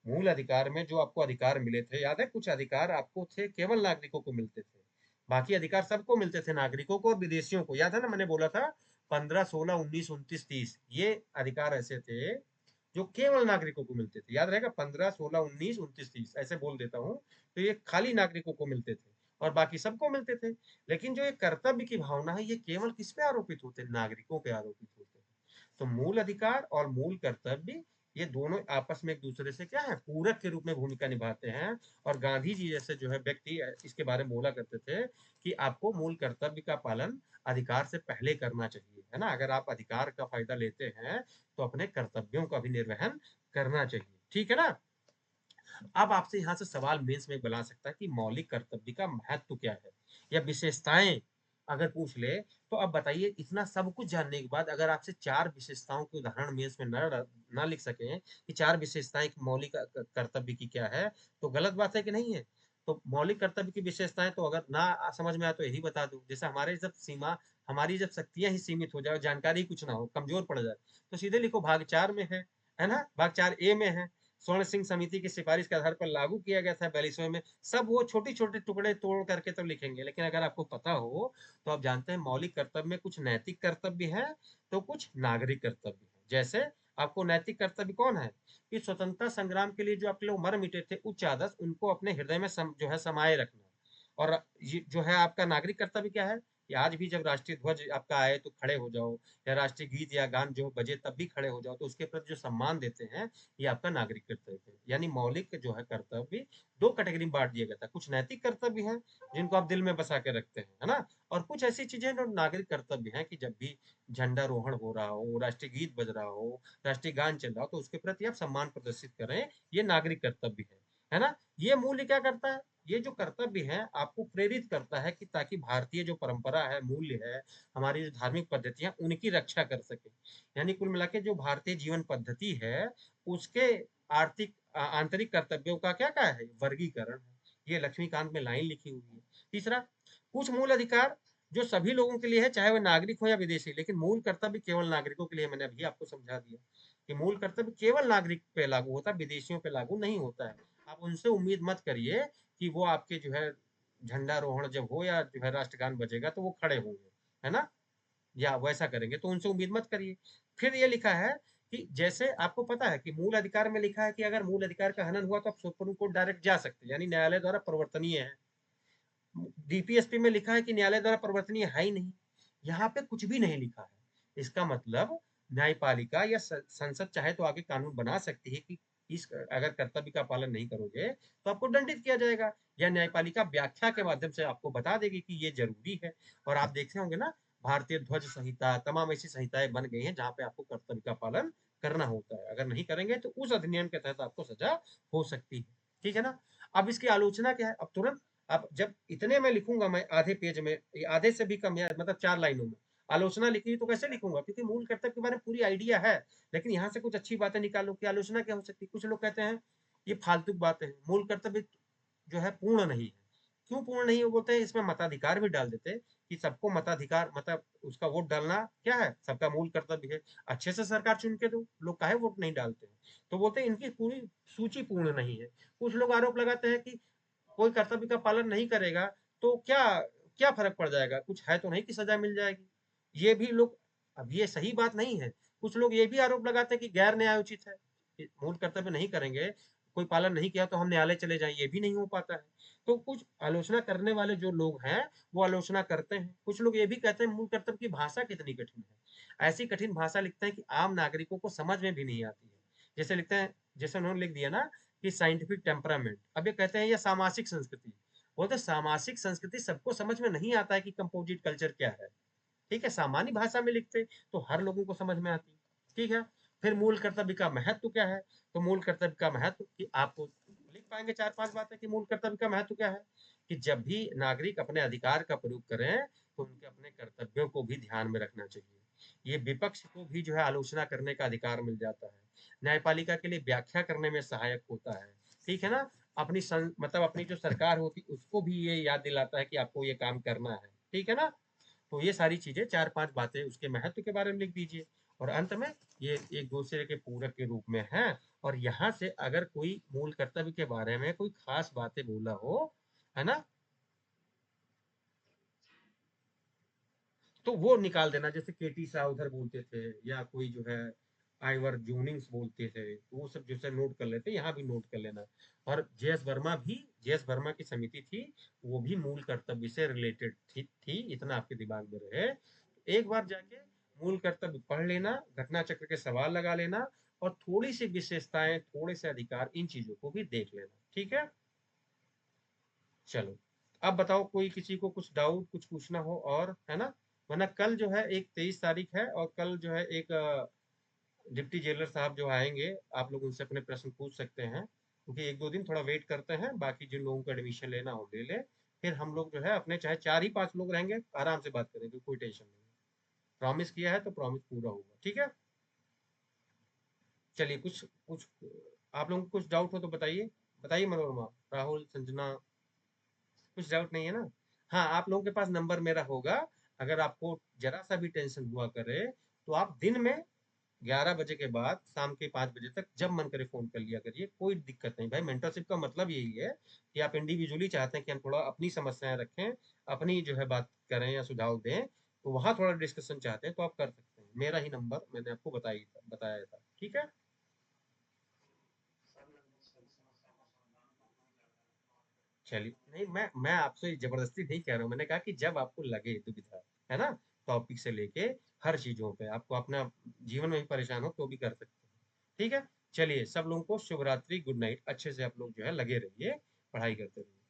मूल अधिकार में जो आपको अधिकार मिले थे, याद है, कुछ अधिकार आपको थे केवल नागरिकों को मिलते थे, बाकी अधिकार सबको मिलते थे, नागरिकों को और विदेशियों को। याद है ना, मैंने बोला था 15, 16, 19, 29, 30 ये अधिकार ऐसे थे जो केवल नागरिकों को मिलते थे। याद रहेगा, 15, 16, 19, 29, 30 ऐसे बोल देता हूँ। तो ये खाली नागरिकों को मिलते थे और बाकी सबको मिलते थे। लेकिन जो ये कर्तव्य की भावना है, ये केवल किस पे आरोपित होते हैं? नागरिकों पे आरोपित होते हैं। तो मूल अधिकार और मूल कर्तव्य ये दोनों आपस में एक दूसरे से क्या है, पूरक के रूप में भूमिका निभाते हैं। और गांधी जी जैसे जो है व्यक्ति इसके बारे में बोला करते थे कि आपको मूल कर्तव्य का पालन अधिकार से पहले करना चाहिए, है ना। अगर आप अधिकार का फायदा लेते हैं तो अपने कर्तव्यों का भी निर्वहन करना चाहिए, ठीक है ना। अब आपसे यहाँ से सवाल मेंस में बना सकता है कि मौलिक कर्तव्य का महत्व क्या है या विशेषताएं अगर पूछ ले, तो अब बताइए, इतना सब कुछ जानने के बाद अगर आपसे 4 विशेषताओं के उदाहरण मेंस में न लिख सके कि 4 विशेषताएं मौलिक कर्तव्य की क्या है, तो गलत बात है कि नहीं है? तो मौलिक कर्तव्य की विशेषताएं तो अगर ना समझ में आए तो यही बता दो। जैसे हमारी जब शक्तियां ही सीमित हो जाए, जानकारी कुछ ना हो, कमजोर पड़ जाए, तो सीधे लिखो भाग 4 में है ना, भाग 4 ए में है। स्वर्ण सिंह समिति की सिफारिश के आधार पर लागू किया गया था 42वें में। सब वो छोटे छोटे टुकड़े तोड़ करके तो लिखेंगे, लेकिन अगर आपको पता हो तो आप जानते हैं मौलिक कर्तव्य में कुछ नैतिक कर्तव्य है तो कुछ नागरिक कर्तव्य है। जैसे आपको नैतिक कर्तव्य कौन है कि स्वतंत्रता संग्राम के लिए जो आपके लोग मर मिटे थे, उच्च आदर्श उनको अपने हृदय में जो है समाये रखना। और ये जो है आपका नागरिक कर्तव्य क्या है कि आज भी जब राष्ट्रीय ध्वज आपका आए तो खड़े हो जाओ, या राष्ट्रीय गीत या गान जो बजे तब भी खड़े हो जाओ, तो उसके प्रति जो सम्मान देते हैं, ये आपका नागरिक कर्तव्य है। यानी मौलिक जो है कर्तव्य दो कैटेगरी में बांट दिया गया था। कुछ नैतिक कर्तव्य हैं जिनको आप दिल में बसा के रखते हैं, है ना, और कुछ ऐसी चीजें जो नागरिक कर्तव्य हैं कि जब भी झंडारोहण हो रहा हो, राष्ट्रीय गीत बज रहा हो, राष्ट्रीय गान चल रहा हो, तो उसके प्रति आप सम्मान प्रदर्शित करें, ये नागरिक कर्तव्य है ना। ये मूल्य क्या करता है, ये जो कर्तव्य है आपको प्रेरित करता है कि ताकि भारतीय जो परंपरा है, मूल्य है, हमारी जो धार्मिक पद्धतियां, उनकी रक्षा कर सके। यानी कुल मिला के जो भारतीय जीवन पद्धति है, उसके आंतरिक कर्तव्यों का क्या क्या है, वर्गीकरण है। ये लक्ष्मीकांत में लाइन लिखी हुई है। तीसरा, कुछ मूल अधिकार जो सभी लोगों के लिए है, चाहे वह नागरिक हो या विदेशी, लेकिन मूल कर्तव्य केवल नागरिकों के लिए। मैंने अभी आपको समझा दिया कि मूल कर्तव्य केवल नागरिक पे लागू होता है, विदेशियों पे लागू नहीं होता है। आप उनसे उम्मीद मत करिए कि वो आपके जो है झंडारोहण जब हो या जो है राष्ट्रगान बजेगा तो वो खड़े होंगे, है ना, या वैसा करेंगे, तो उनसे उम्मीद मत करिए। फिर ये लिखा है कि जैसे आपको पता है कि मूल अधिकार में लिखा है कि अगर मूल अधिकार का हनन हुआ तो आप सुप्रीम कोर्ट डायरेक्ट जा सकते हैं, यानी न्यायालय द्वारा परिवर्तनीय है। डीपीएसपी में लिखा है कि न्यायालय द्वारा परिवर्तनीय है ही नहीं। यहाँ पे कुछ भी नहीं लिखा है। इसका मतलब न्यायपालिका या संसद चाहे तो आगे कानून बना सकती है कि इस अगर कर्तव्य का पालन नहीं करोगे तो आपको दंडित किया जाएगा, या न्यायपालिका व्याख्या के माध्यम से आपको बता देगी कि ये जरूरी है। और आप देखते होंगे ना, भारतीय ध्वज संहिता, तमाम ऐसी संहिताएं बन गई हैं जहाँ पे आपको कर्तव्य का पालन करना होता है। अगर नहीं करेंगे तो उस अधिनियम के तहत आपको सजा हो सकती है, ठीक है ना। अब इसकी आलोचना क्या है, अब तुरंत, अब जब इतने में लिखूंगा मैं आधे पेज में, आधे से भी कम, या मतलब 4 लाइनों में आलोचना लिखी तो कैसे लिखूंगा, क्योंकि मूल कर्तव्य के बारे में पूरी आइडिया है, लेकिन यहाँ से कुछ अच्छी बातें निकालो कि आलोचना क्या हो सकती है। कुछ लोग कहते हैं ये फालतू बातें हैं, मूल कर्तव्य जो है पूर्ण नहीं है। क्यों पूर्ण नहीं है, वो बोलते हैं इसमें मताधिकार भी डाल देते कि सबको मताधिकार, मतलब उसका वोट डालना क्या है, सबका मूल कर्तव्य है। अच्छे से सरकार चुन के दो, लोग काहे वोट नहीं डालते हैं। तो बोलते हैं इनकी पूरी सूची पूर्ण नहीं है। कुछ लोग आरोप लगाते हैं कि कोई कर्तव्य का पालन नहीं करेगा तो क्या क्या फर्क पड़ जाएगा, कुछ है तो नहीं कि सजा मिल जाएगी। ये भी लोग, अब ये सही बात नहीं है। कुछ लोग ये भी आरोप लगाते हैं कि गैर न्यायोचित है, मूल कर्तव्य नहीं करेंगे, कोई पालन नहीं किया तो हम न्यायालय चले जाएं, ये भी नहीं हो पाता है। तो कुछ आलोचना करने वाले जो लोग हैं वो आलोचना करते हैं। कुछ लोग ये भी कहते हैं मूल कर्तव्य की भाषा कितनी कठिन है, ऐसी कठिन भाषा लिखते हैं कि आम नागरिकों को समझ में भी नहीं आती है। जैसे लिखते हैं, जैसे उन्होंने लिख दिया ना कि साइंटिफिक टेम्परामेंट, अब ये कहते हैं ये सामाजिक संस्कृति। बोलते सामाजिक संस्कृति सबको समझ में नहीं आता है कि कंपोजिट कल्चर क्या है। ठीक है, सामान्य भाषा में लिखते तो हर लोगों को समझ में आती। ठीक है, फिर मूल कर्तव्य का महत्व क्या है? तो मूल कर्तव्य का महत्व कि आपको लिख पाएंगे 4-5 बातें कि मूल कर्तव्य का महत्व क्या है? कि जब भी नागरिक अपने अधिकार का प्रयोग करें, तो उनके अपने कर्तव्यों को भी ध्यान में रखना चाहिए। ये विपक्ष को भी जो है आलोचना करने का अधिकार मिल जाता है। न्यायपालिका के लिए व्याख्या करने में सहायक होता है। ठीक है ना? अपनी मतलब अपनी जो सरकार होती उसको भी ये याद दिलाता है कि आपको ये काम करना है। ठीक है ना? तो ये सारी चीजें 4-5 बातें उसके महत्व के बारे में लिख दीजिए। और अंत में ये एक दूसरे के पूरक के रूप में है। और यहाँ से अगर कोई मूल कर्तव्य के बारे में कोई खास बातें बोला हो, है ना, तो वो निकाल देना। जैसे केटी शाह उधर बोलते थे, या कोई जो है आइवर जूनिंग्स बोलते थे, तो वो सब जो है नोट कर लेते, यहाँ भी नोट कर लेना। और जेएस वर्मा की समिति थी, वो भी मूल कर्तव्य से रिलेटेड थी, इतना आपके दिमाग में रहे। एक बार जाके मूल कर्तव्य पढ़ लेना, घटना चक्र के सवाल लगा लेना, और थोड़ी सी विशेषताएं, थोड़े से अधिकार, इन चीजों को भी देख लेना। ठीक है, चलो। अब बताओ, कोई किसी को कुछ डाउट, कुछ पूछना हो और, है ना? वरना कल जो है एक 23 तारीख है, और कल जो है एक डिप्टी जेलर साहब जो आएंगे, आप लोग उनसे अपने प्रश्न पूछ सकते हैं। क्योंकि एक दो दिन थोड़ा वेट करते हैं, बाकी जिन लोगों को एडमिशन लेना हो ले ले। फिर हम लोग जो है अपने, चाहे 4 ही 5 लोग रहेंगे, आराम से बात करेंगे, कोई टेंशन नहीं। प्रॉमिस किया है तो प्रॉमिस पूरा होगा। ठीक है, चलिए। कुछ कुछ आप लोगों को कुछ डाउट हो तो बताइए। बताइए मनोरमा, राहुल, संजना, कुछ डाउट नहीं है ना? हाँ, आप लोगों के पास नंबर मेरा होगा। अगर आपको जरा सा भी टेंशन हुआ करे, तो आप दिन में 11 बजे के बाद शाम के 5 बजे तक जब मन करे फोन कर लिया करिए, कोई दिक्कत नहीं भाई। मेंटरशिप का मतलब यही है कि आप इंडिविजुअली चाहते हैं कि हम थोड़ा अपनी समस्याएं रखें, अपनी जो है बात करें या सुझाव दें, तो वहां थोड़ा डिस्कशन चाहते हैं तो आप कर सकते हैं। मेरा ही नंबर मैंने आपको बताया था। ठीक है, चलिए। नहीं, मैं आपसे जबरदस्ती नहीं कह रहा हूँ, मैंने कहा कि जब आपको लगे दुविधा, है ना, टॉपिक से लेके हर चीजों पे, आपको अपना जीवन में भी परेशान हो तो भी कर सकते हैं। ठीक है, चलिए। सब लोगों को शुभ रात्रि, गुड नाइट। अच्छे से आप लोग जो है लगे रहिए, पढ़ाई करते रहिए।